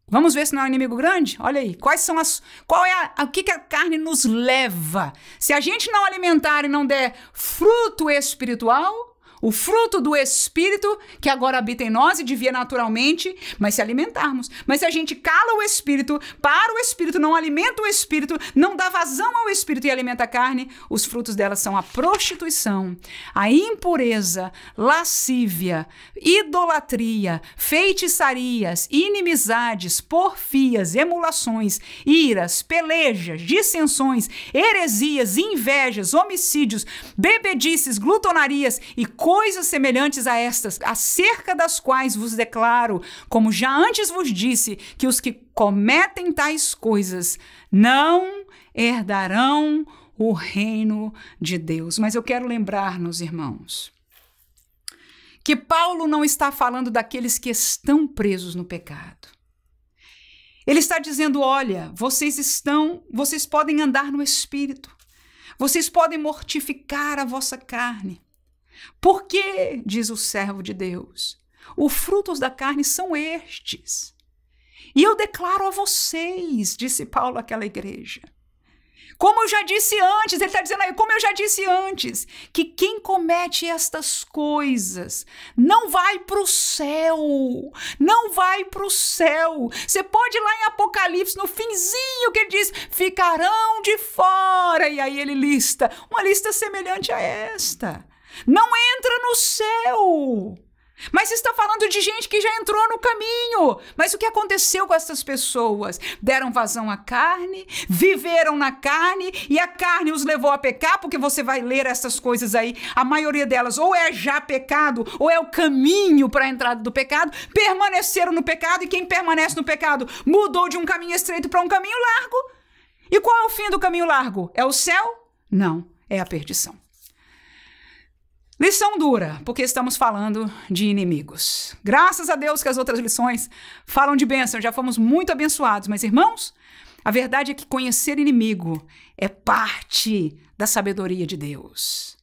Vamos ver se não é um inimigo grande? Olha aí, o que a carne nos leva? Se a gente não alimentar e não der fruto espiritual, o fruto do Espírito que agora habita em nós e devia naturalmente, mas se alimentarmos. Mas se a gente cala o Espírito, para o Espírito, não alimenta o Espírito, não dá vazão ao Espírito e alimenta a carne, os frutos dela são a prostituição, a impureza, lascívia, idolatria, feitiçarias, inimizades, porfias, emulações, iras, pelejas, dissensões, heresias, invejas, homicídios, bebedices, glutonarias e coisas semelhantes a estas, acerca das quais vos declaro, como já antes vos disse, que os que cometem tais coisas não herdarão o reino de Deus. Mas eu quero lembrar-nos, irmãos, que Paulo não está falando daqueles que estão presos no pecado. Ele está dizendo, olha, vocês podem andar no Espírito, vocês podem mortificar a vossa carne. Porque, diz o servo de Deus, os frutos da carne são estes. E eu declaro a vocês, disse Paulo àquela igreja. Como eu já disse antes, ele está dizendo aí, como eu já disse antes, que quem comete estas coisas não vai para o céu, não vai para o céu. Você pode ir lá em Apocalipse, no finzinho que ele diz, ficarão de fora. E aí ele lista, uma lista semelhante a esta. Não entra no céu. Mas está falando de gente que já entrou no caminho. Mas o que aconteceu com essas pessoas? Deram vazão à carne, viveram na carne e a carne os levou a pecar, porque você vai ler essas coisas aí, a maioria delas ou é já pecado ou é o caminho para a entrada do pecado, permaneceram no pecado e quem permanece no pecado mudou de um caminho estreito para um caminho largo. E qual é o fim do caminho largo? É o céu? Não, é a perdição. Lição dura, porque estamos falando de inimigos. Graças a Deus que as outras lições falam de bênção, já fomos muito abençoados. Mas, irmãos, a verdade é que conhecer inimigo é parte da sabedoria de Deus.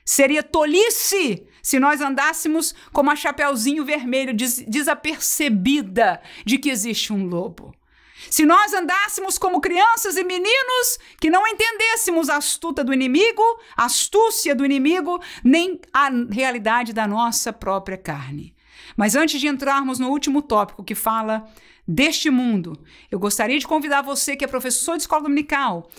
Seria tolice se nós andássemos como a Chapeuzinho Vermelho, desapercebida de que existe um lobo. Se nós andássemos como crianças e meninos que não entendêssemos a astúcia do inimigo, nem a realidade da nossa própria carne. Mas antes de entrarmos no último tópico que fala deste mundo, eu gostaria de convidar você que é professor de escola dominical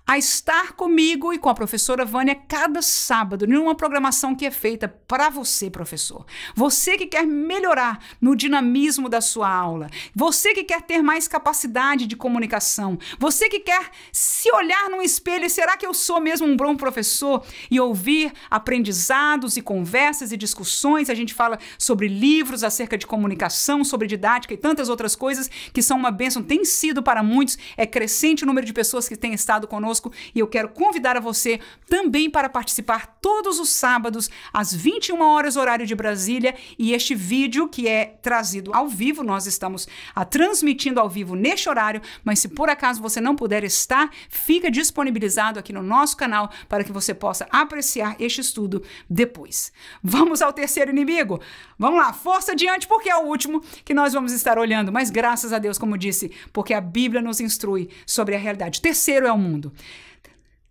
a estar comigo e com a professora Vânia cada sábado, numa programação que é feita para você, professor. Você que quer melhorar no dinamismo da sua aula, você que quer ter mais capacidade de comunicação, você que quer se olhar no espelho e será que eu sou mesmo um bom professor? E ouvir aprendizados e conversas e discussões. A gente fala sobre livros acerca de comunicação, sobre didática e tantas outras coisas que são uma bênção. Tem sido para muitos, é crescente o número de pessoas que têm estado conosco. E eu quero convidar a você também para participar todos os sábados, às 21 horas, horário de Brasília. E este vídeo que é trazido ao vivo, nós estamos transmitindo ao vivo neste horário, mas se por acaso você não puder estar, fica disponibilizado aqui no nosso canal para que você possa apreciar este estudo depois. Vamos ao terceiro inimigo? Vamos lá, força adiante, porque é o último que nós vamos estar olhando, mas graças a Deus, como disse, porque a Bíblia nos instrui sobre a realidade. O terceiro é o mundo.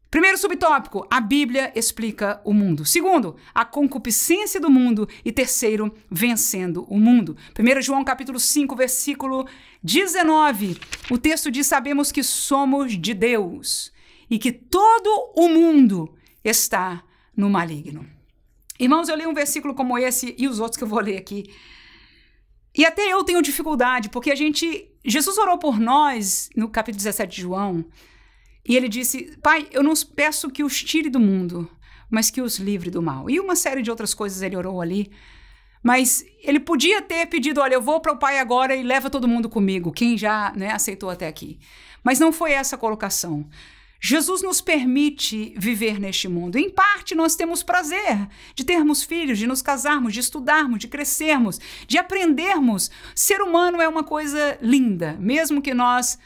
Primeiro subtópico, a Bíblia explica o mundo. Segundo, a concupiscência do mundo. E terceiro, vencendo o mundo. 1 João capítulo 5, versículo 19. O texto diz: sabemos que somos de Deus e que todo o mundo está no maligno. Irmãos, eu li um versículo como esse e os outros que eu vou ler aqui. E até eu tenho dificuldade, porque Jesus orou por nós no capítulo 17 de João. E ele disse: Pai, eu não peço que os tire do mundo, mas que os livre do mal. E uma série de outras coisas ele orou ali. Mas ele podia ter pedido: olha, eu vou para o Pai agora e leva todo mundo comigo, quem já aceitou até aqui. Mas não foi essa a colocação. Jesus nos permite viver neste mundo. Em parte, nós temos prazer de termos filhos, de nos casarmos, de estudarmos, de crescermos, de aprendermos. Ser humano é uma coisa linda, mesmo que nós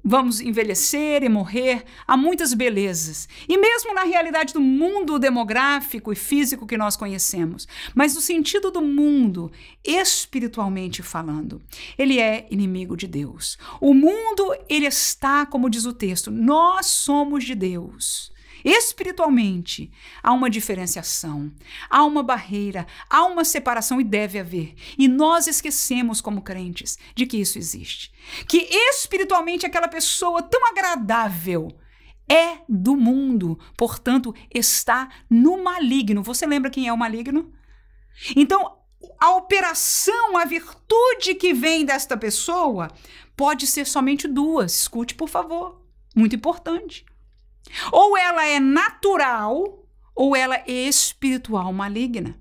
vamos envelhecer e morrer, há muitas belezas. E mesmo na realidade do mundo demográfico e físico que nós conhecemos, mas no sentido do mundo, espiritualmente falando, ele é inimigo de Deus. O mundo, ele está, como diz o texto, nós somos de Deus. Espiritualmente, há uma diferenciação, há uma barreira, há uma separação e deve haver. E nós esquecemos como crentes de que isso existe. Que espiritualmente aquela pessoa tão agradável é do mundo, portanto, está no maligno. Você lembra quem é o maligno? Então, a operação, a virtude que vem desta pessoa pode ser somente duas. Escute, por favor. Muito importante. Ou ela é natural, ou ela é espiritual maligna.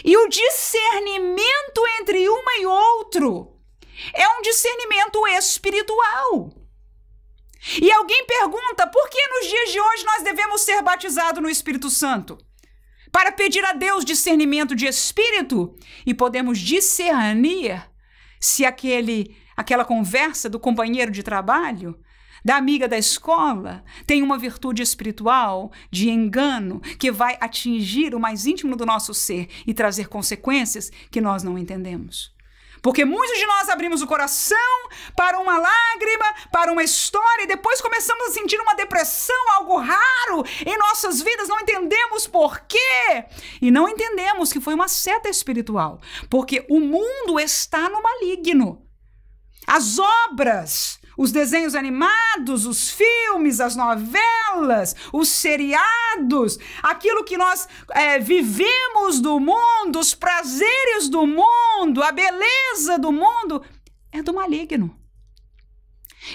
E o discernimento entre uma e outro é um discernimento espiritual. E alguém pergunta: por que nos dias de hoje nós devemos ser batizados no Espírito Santo? Para pedir a Deus discernimento de espírito e podemos discernir se aquela conversa do companheiro de trabalho, da amiga da escola, tem uma virtude espiritual de engano que vai atingir o mais íntimo do nosso ser e trazer consequências que nós não entendemos. Porque muitos de nós abrimos o coração para uma lágrima, para uma história, e depois começamos a sentir uma depressão, algo raro em nossas vidas, não entendemos por quê. E não entendemos que foi uma seta espiritual, porque o mundo está no maligno. As obras, os desenhos animados, os filmes, as novelas, os seriados, aquilo que nós vivemos do mundo, os prazeres do mundo, a beleza do mundo, é do maligno.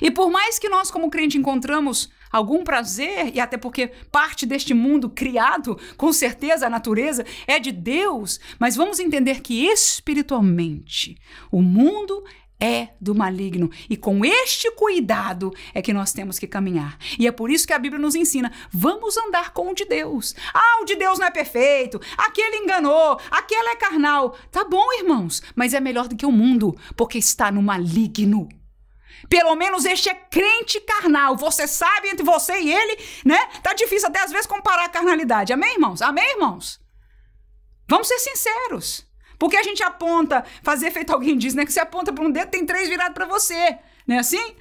E por mais que nós, como crente, encontramos algum prazer, e até porque parte deste mundo criado, com certeza a natureza é de Deus, mas vamos entender que espiritualmente o mundo é do maligno. E com este cuidado é que nós temos que caminhar. E é por isso que a Bíblia nos ensina: vamos andar com o de Deus. Ah, o de Deus não é perfeito, aquele enganou, aquele é carnal. Tá bom, irmãos, mas é melhor do que o mundo, porque está no maligno. Pelo menos este é crente carnal. Você sabe, entre você e ele, tá difícil até às vezes comparar a carnalidade. Amém, irmãos? Amém, irmãos? Vamos ser sinceros. Porque a gente aponta, fazer feito alguém diz, que você aponta para um dedo, tem 3 virados para você, não é assim?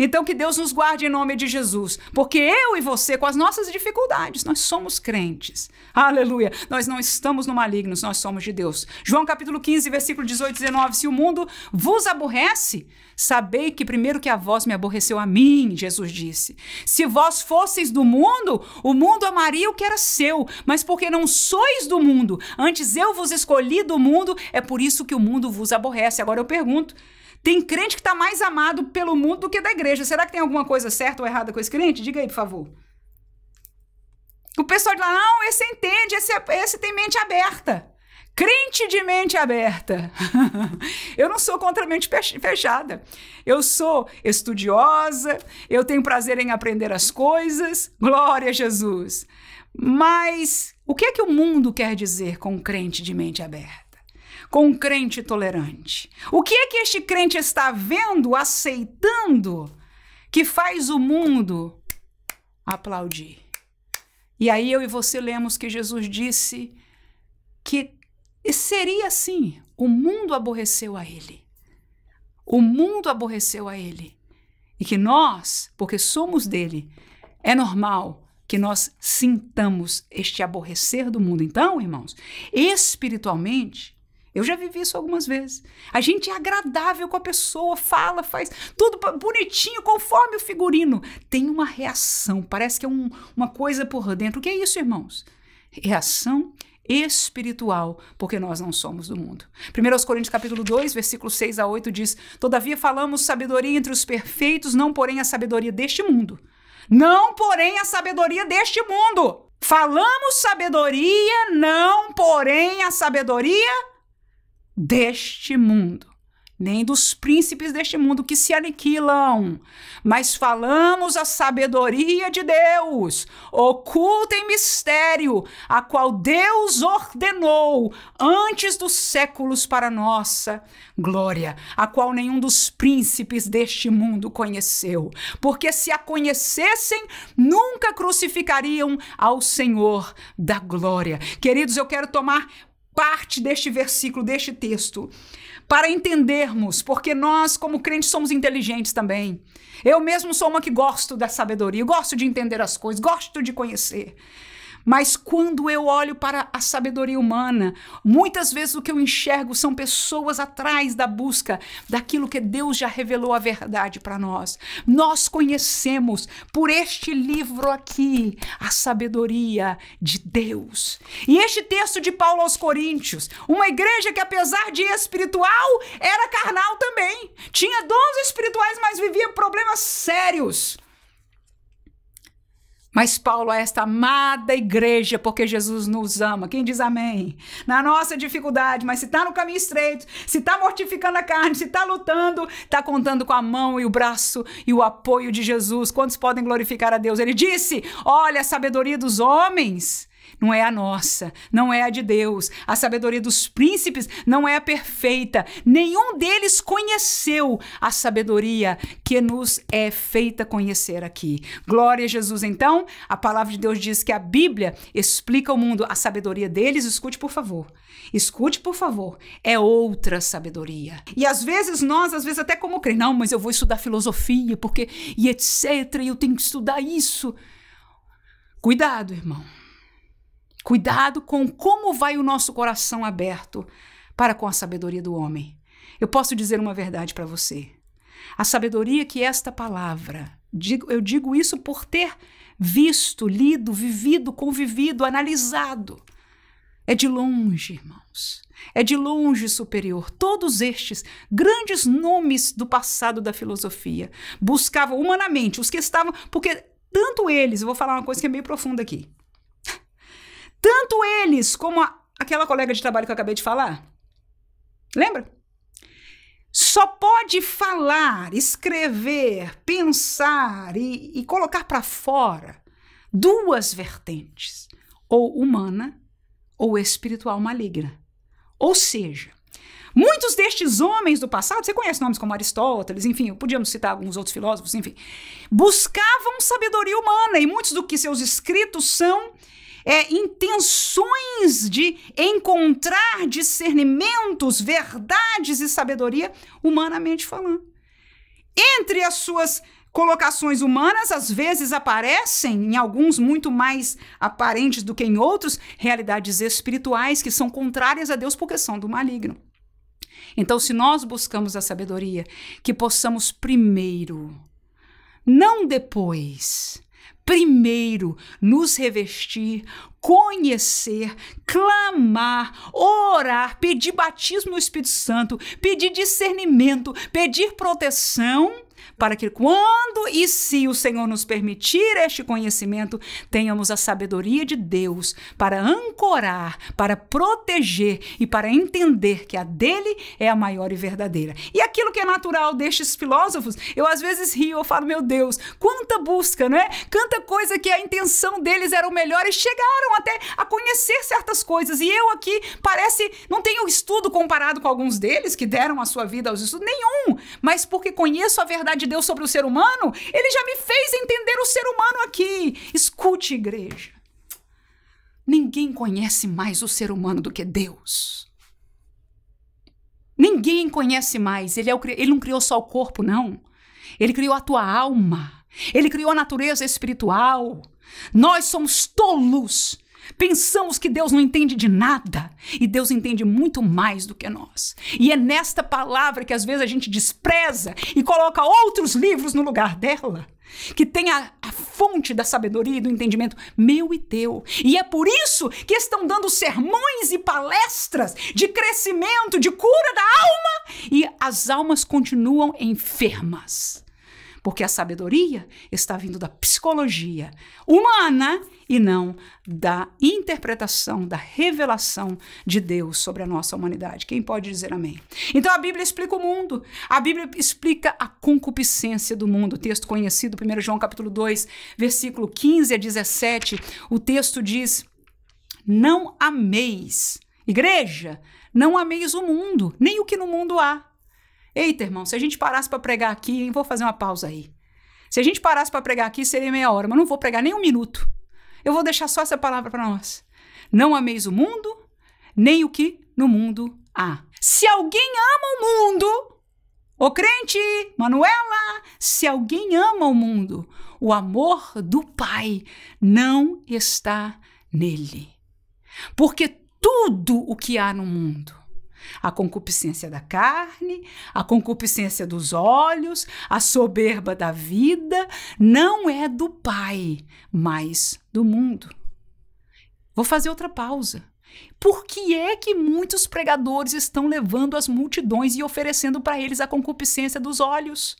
Então que Deus nos guarde em nome de Jesus, porque eu e você, com as nossas dificuldades, nós somos crentes. Aleluia! Nós não estamos no maligno, nós somos de Deus. João capítulo 15, versículo 18 e 19, se o mundo vos aborrece, sabei que primeiro que a vós me aborreceu a mim, Jesus disse. Se vós fosseis do mundo, o mundo amaria o que era seu, mas porque não sois do mundo, antes eu vos escolhi do mundo, é por isso que o mundo vos aborrece. Agora eu pergunto, tem crente que está mais amado pelo mundo do que da igreja. Será que tem alguma coisa certa ou errada com esse crente? Diga aí, por favor. O pessoal diz, não, esse entende, esse tem mente aberta. Crente de mente aberta. Eu não sou contra a mente fechada. Eu sou estudiosa, eu tenho prazer em aprender as coisas. Glória a Jesus. Mas o que é que o mundo quer dizer com um crente de mente aberta? Com um crente tolerante? O que é que este crente está vendo, aceitando, que faz o mundo aplaudir? E aí eu e você lemos que Jesus disse que seria assim, o mundo aborreceu a ele. O mundo aborreceu a ele. E que nós, porque somos dele, é normal que nós sintamos este aborrecer do mundo. Então, irmãos, espiritualmente, eu já vivi isso algumas vezes. A gente é agradável com a pessoa, fala, faz tudo bonitinho, conforme o figurino. Tem uma reação, parece que é uma coisa por dentro. O que é isso, irmãos? Reação espiritual, porque nós não somos do mundo. 1 Coríntios capítulo 2, versículos 6 a 8 diz, todavia falamos sabedoria entre os perfeitos, não porém a sabedoria deste mundo. Não porém a sabedoria deste mundo. Falamos sabedoria, não porém a sabedoria deste mundo, nem dos príncipes deste mundo que se aniquilam, mas falamos a sabedoria de Deus, oculta em mistério, a qual Deus ordenou antes dos séculos para nossa glória, a qual nenhum dos príncipes deste mundo conheceu, porque se a conhecessem, nunca crucificariam ao Senhor da glória. Queridos, eu quero tomar parte deste versículo, deste texto, para entendermos, porque nós, como crentes, somos inteligentes também. Eu mesmo sou uma que gosto da sabedoria, gosto de entender as coisas, gosto de conhecer. Mas quando eu olho para a sabedoria humana, muitas vezes o que eu enxergo são pessoas atrás da busca daquilo que Deus já revelou a verdade para nós. Nós conhecemos por este livro aqui a sabedoria de Deus. E este texto de Paulo aos Coríntios, uma igreja que apesar de espiritual, era carnal também. Tinha dons espirituais, mas vivia problemas sérios. Mas Paulo, a esta amada igreja, porque Jesus nos ama, quem diz amém? Na nossa dificuldade, mas se está no caminho estreito, se está mortificando a carne, se está lutando, está contando com a mão e o braço e o apoio de Jesus. Quantos podem glorificar a Deus? Ele disse, olha, a sabedoria dos homens não é a nossa, não é a de Deus. A sabedoria dos príncipes não é a perfeita. Nenhum deles conheceu a sabedoria que nos é feita conhecer aqui. Glória a Jesus. Então, a palavra de Deus diz que a Bíblia explica ao mundo a sabedoria deles. Escute, por favor. Escute, por favor. É outra sabedoria. E às vezes nós, até como crentes, não, mas eu vou estudar filosofia, porque, e etc, e eu tenho que estudar isso. Cuidado, irmão. Cuidado com como vai o nosso coração aberto para com a sabedoria do homem. Eu posso dizer uma verdade para você. A sabedoria que esta palavra, eu digo isso por ter visto, lido, vivido, convivido, analisado. É de longe, irmãos. É de longe superior. Todos estes grandes nomes do passado da filosofia buscavam humanamente os que estavam... Porque tanto eles, eu vou falar uma coisa que é meio profunda aqui. Tanto eles como aquela colega de trabalho que eu acabei de falar. Lembra? Só pode falar, escrever, pensar e colocar para fora duas vertentes, ou humana ou espiritual maligna. Ou seja, muitos destes homens do passado, você conhece nomes como Aristóteles, enfim, podíamos citar alguns outros filósofos, enfim, buscavam sabedoria humana e muitos do que seus escritos são intenções de encontrar discernimentos, verdades e sabedoria humanamente falando. Entre as suas Colocações humanas às vezes aparecem, em alguns muito mais aparentes do que em outros, realidades espirituais que são contrárias a Deus porque são do maligno. Então, se nós buscamos a sabedoria, que possamos primeiro, não depois, primeiro nos revestir, conhecer, clamar, orar, pedir batismo no Espírito Santo, pedir discernimento, pedir proteção, para que quando e se o Senhor nos permitir este conhecimento, tenhamos a sabedoria de Deus para ancorar, para proteger e para entender que a dele é a maior e verdadeira. E aquilo que é natural destes filósofos, eu às vezes rio, eu falo, meu Deus, quanta busca, não é? Quanta coisa que a intenção deles era o melhor e chegaram até a conhecer certas coisas. E eu aqui parece, não tenho estudo comparado com alguns deles que deram a sua vida aos estudos, nenhum, mas porque conheço a verdade de Deus sobre o ser humano, ele já me fez entender o ser humano aqui. Escute, igreja. Ninguém conhece mais o ser humano do que Deus. Ninguém conhece mais. Ele não criou só o corpo, não. Ele criou a tua alma. Ele criou a natureza espiritual. Nós somos tolos. Pensamos que Deus não entende de nada e Deus entende muito mais do que nós. E é nesta palavra que às vezes a gente despreza e coloca outros livros no lugar dela, que tem a fonte da sabedoria e do entendimento meu e teu. E é por isso que estão dando sermões e palestras de crescimento, de cura da alma, e as almas continuam enfermas. Porque a sabedoria está vindo da psicologia humana e não da interpretação, da revelação de Deus sobre a nossa humanidade. Quem pode dizer amém? Então a Bíblia explica o mundo. A Bíblia explica a concupiscência do mundo. O texto conhecido, 1 João capítulo 2, versículo 15 a 17, o texto diz, não ameis, igreja, não ameis o mundo, nem o que no mundo há. Eita, irmão, se a gente parasse para pregar aqui, hein, vou fazer uma pausa aí. Se a gente parasse para pregar aqui, seria meia hora, mas não vou pregar nem um minuto. Eu vou deixar só essa palavra para nós. Não ameis o mundo, nem o que no mundo há. Se alguém ama o mundo, ô crente, Manuela, se alguém ama o mundo, o amor do Pai não está nele. Porque tudo o que há no mundo, a concupiscência da carne, a concupiscência dos olhos, a soberba da vida, não é do Pai, mas do mundo. Vou fazer outra pausa. Por que é que muitos pregadores estão levando as multidões e oferecendo para eles a concupiscência dos olhos?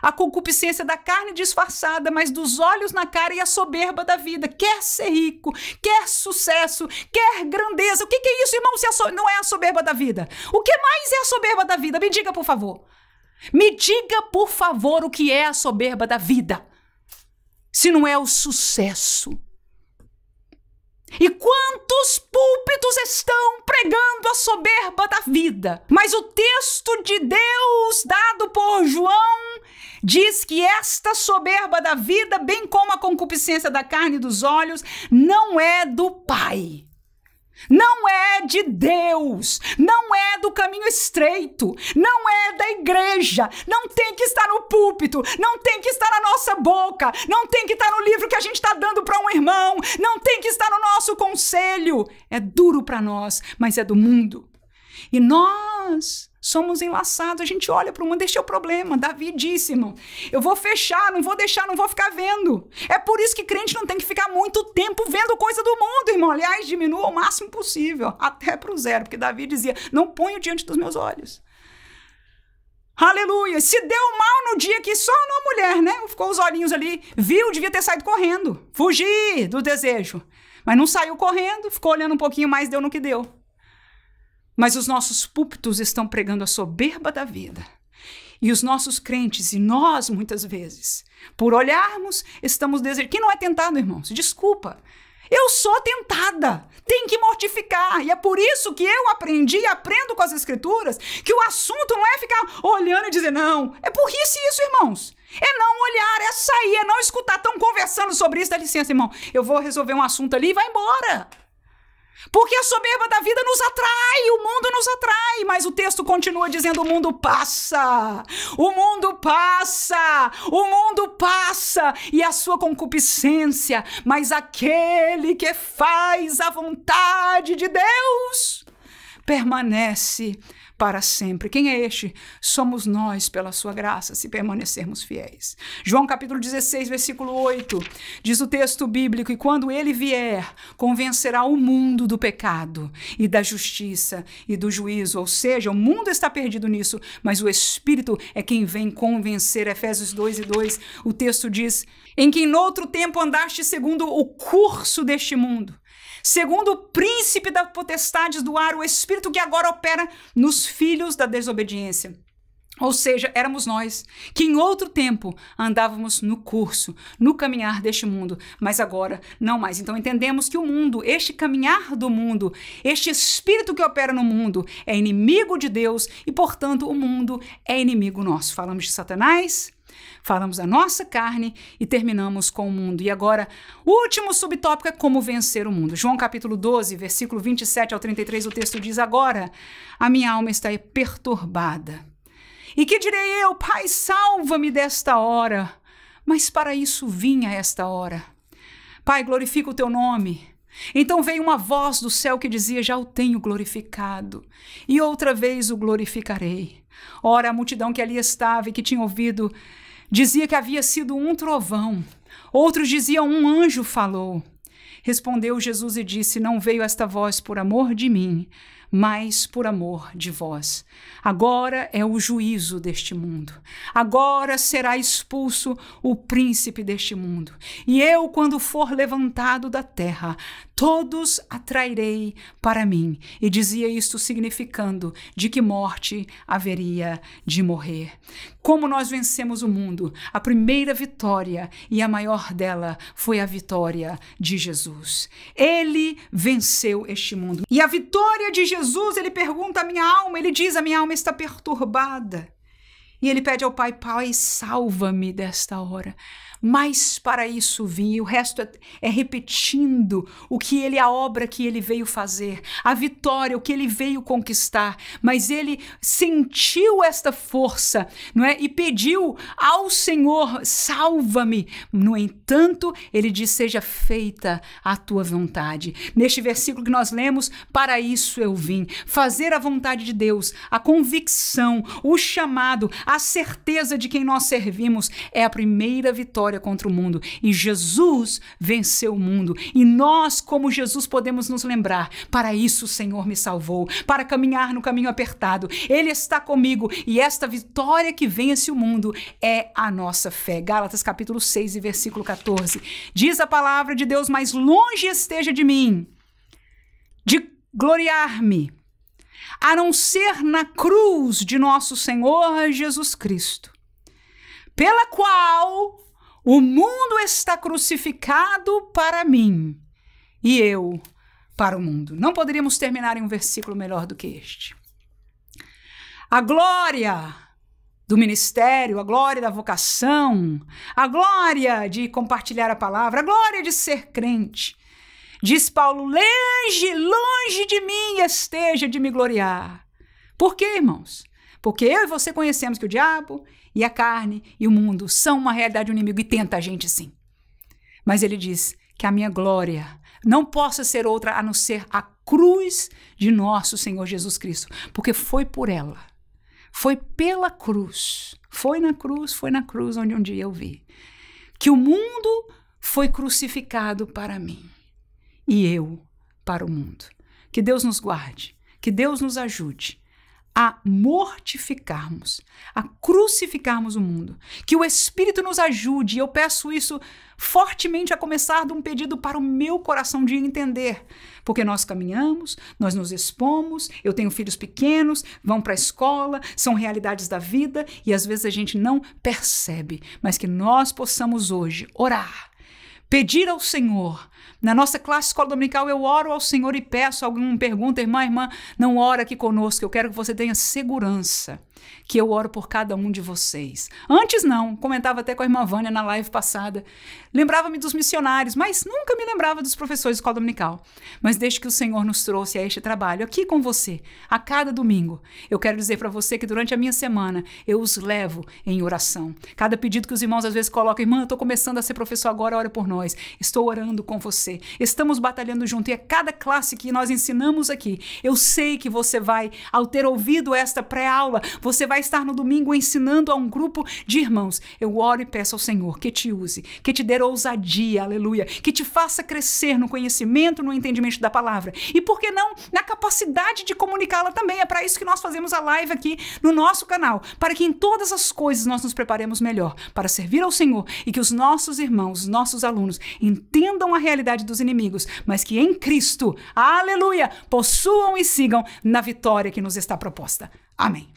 A concupiscência da carne disfarçada, mas dos olhos na cara e a soberba da vida. Quer ser rico, quer sucesso, quer grandeza. O que é isso, irmão, se não é a soberba da vida? O que mais é a soberba da vida? Me diga, por favor. Me diga, por favor, o que é a soberba da vida. Se não é o sucesso. E quantos púlpitos estão pregando a soberba da vida? Mas o texto de Deus dado por João diz que esta soberba da vida, bem como a concupiscência da carne e dos olhos, não é do Pai. Não é de Deus, não é do caminho estreito, não é da igreja, não tem que estar no púlpito, não tem que estar na nossa boca, não tem que estar no livro que a gente está dando para um irmão, não tem que estar no nosso conselho. É duro para nós, mas é do mundo. E nós somos enlaçados, a gente olha para o mundo, este é o problema. Davi disse, irmão, eu vou fechar, não vou deixar, não vou ficar vendo. É por isso que crente não tem que ficar muito tempo vendo coisa do mundo, irmão. Aliás, diminua o máximo possível, até para o zero, porque Davi dizia, não ponho diante dos meus olhos. Aleluia, se deu mal no dia que só uma mulher, né, ficou os olhinhos ali, viu, devia ter saído correndo, fugir do desejo. Mas não saiu correndo, ficou olhando um pouquinho mais, deu no que deu. Mas os nossos púlpitos estão pregando a soberba da vida. E os nossos crentes, e nós muitas vezes, por olharmos, estamos desejando. Quem não é tentado, irmãos? Desculpa. Eu sou tentada. Tem que mortificar. E é por isso que eu aprendi e aprendo com as escrituras que o assunto não é ficar olhando e dizer, não. É burrice isso, irmãos. É não olhar, é sair, é não escutar. Estão conversando sobre isso. Dá licença, irmão. Eu vou resolver um assunto ali e vai embora. Porque a soberba da vida nos atrai, o mundo nos atrai, mas o texto continua dizendo: o mundo passa, o mundo passa, o mundo passa, e a sua concupiscência, mas aquele que faz a vontade de Deus permanece para sempre. Quem é este? Somos nós, pela sua graça, se permanecermos fiéis. João capítulo 16, versículo 8, diz o texto bíblico: e quando ele vier, convencerá o mundo do pecado e da justiça e do juízo. Ou seja, o mundo está perdido nisso, mas o Espírito é quem vem convencer. Efésios 2:2, o texto diz: em que noutro tempo andaste segundo o curso deste mundo, segundo o príncipe das potestades do ar, o espírito que agora opera nos filhos da desobediência. Ou seja, éramos nós que em outro tempo andávamos no curso, no caminhar deste mundo, mas agora não mais. Então entendemos que o mundo, este caminhar do mundo, este espírito que opera no mundo é inimigo de Deus e, portanto, o mundo é inimigo nosso. Falamos de Satanás, falamos da nossa carne e terminamos com o mundo. E agora, o último subtópico é como vencer o mundo. João capítulo 12, versículo 27 ao 33, o texto diz: agora a minha alma está perturbada. E que direi eu? Pai, salva-me desta hora. Mas para isso vinha esta hora. Pai, glorifica o teu nome. Então veio uma voz do céu que dizia: já o tenho glorificado, e outra vez o glorificarei. Ora, a multidão que ali estava e que tinha ouvido dizia que havia sido um trovão. Outros diziam: um anjo falou. Respondeu Jesus e disse: não veio esta voz por amor de mim, mas por amor de vós. Agora é o juízo deste mundo. Agora será expulso o príncipe deste mundo. E eu, quando for levantado da terra, todos atrairei para mim. E dizia isto significando de que morte haveria de morrer. Como nós vencemos o mundo? A primeira vitória e a maior dela foi a vitória de Jesus. Ele venceu este mundo. E a vitória de Jesus, ele pergunta à minha alma, ele diz: a minha alma está perturbada. E ele pede ao Pai: Pai, salva-me desta hora. Mas para isso vim, e o resto é repetindo a obra que ele veio fazer, a vitória, o que ele veio conquistar. Mas ele sentiu esta força, não é? E pediu ao Senhor: salva-me. No entanto, ele diz: seja feita a tua vontade. Neste versículo que nós lemos: para isso eu vim, fazer a vontade de Deus. A convicção, o chamado, a certeza de quem nós servimos é a primeira vitória contra o mundo. E Jesus venceu o mundo. E nós, como Jesus, podemos nos lembrar: para isso o Senhor me salvou, para caminhar no caminho apertado. Ele está comigo, e esta vitória que vence o mundo é a nossa fé. Gálatas capítulo 6 e versículo 14. Diz a palavra de Deus: mais longe esteja de mim de gloriar-me, a não ser na cruz de nosso Senhor Jesus Cristo, pela qual o mundo está crucificado para mim e eu para o mundo. Não poderíamos terminar em um versículo melhor do que este. A glória do ministério, a glória da vocação, a glória de compartilhar a palavra, a glória de ser crente. Diz Paulo: longe, longe de mim esteja de me gloriar. Por quê, irmãos? Porque eu e você conhecemos que o diabo e a carne e o mundo são uma realidade, um inimigo, e tenta a gente sim. Mas ele diz que a minha glória não possa ser outra a não ser a cruz de nosso Senhor Jesus Cristo. Porque foi por ela, foi pela cruz, foi na cruz onde um dia eu vi que o mundo foi crucificado para mim e eu para o mundo. Que Deus nos guarde, que Deus nos ajude a mortificarmos, a crucificarmos o mundo. Que o Espírito nos ajude, e eu peço isso fortemente, a começar de um pedido para o meu coração de entender. Porque nós caminhamos, nós nos expomos, eu tenho filhos pequenos, vão para a escola, são realidades da vida, e às vezes a gente não percebe, mas que nós possamos hoje orar, pedir ao Senhor Na nossa classe escola dominical, eu oro ao Senhor e peço, alguém me pergunta, irmã, não ora aqui conosco, eu quero que você tenha segurança que eu oro por cada um de vocês. Antes não, comentava até com a irmã Vânia na live passada, lembrava-me dos missionários, mas nunca me lembrava dos professores de escola dominical. Mas desde que o Senhor nos trouxe a este trabalho, aqui com você, a cada domingo, eu quero dizer para você que durante a minha semana, eu os levo em oração. Cada pedido que os irmãos às vezes colocam, irmã, eu estou começando a ser professor agora, ora por nós. Estou orando com você. Estamos batalhando junto. E a cada classe que nós ensinamos aqui, eu sei que você vai, ao ter ouvido esta pré-aula, você vai estar no domingo ensinando a um grupo de irmãos. Eu oro e peço ao Senhor que te use, que te dê ousadia, aleluia, que te faça crescer no conhecimento, no entendimento da palavra. E por que não, na capacidade de comunicá-la também. É para isso que nós fazemos a live aqui no nosso canal, para que em todas as coisas nós nos preparemos melhor para servir ao Senhor e que os nossos irmãos, os nossos alunos entendam a realidade dos inimigos, mas que em Cristo, aleluia, possuam e sigam na vitória que nos está proposta. Amém.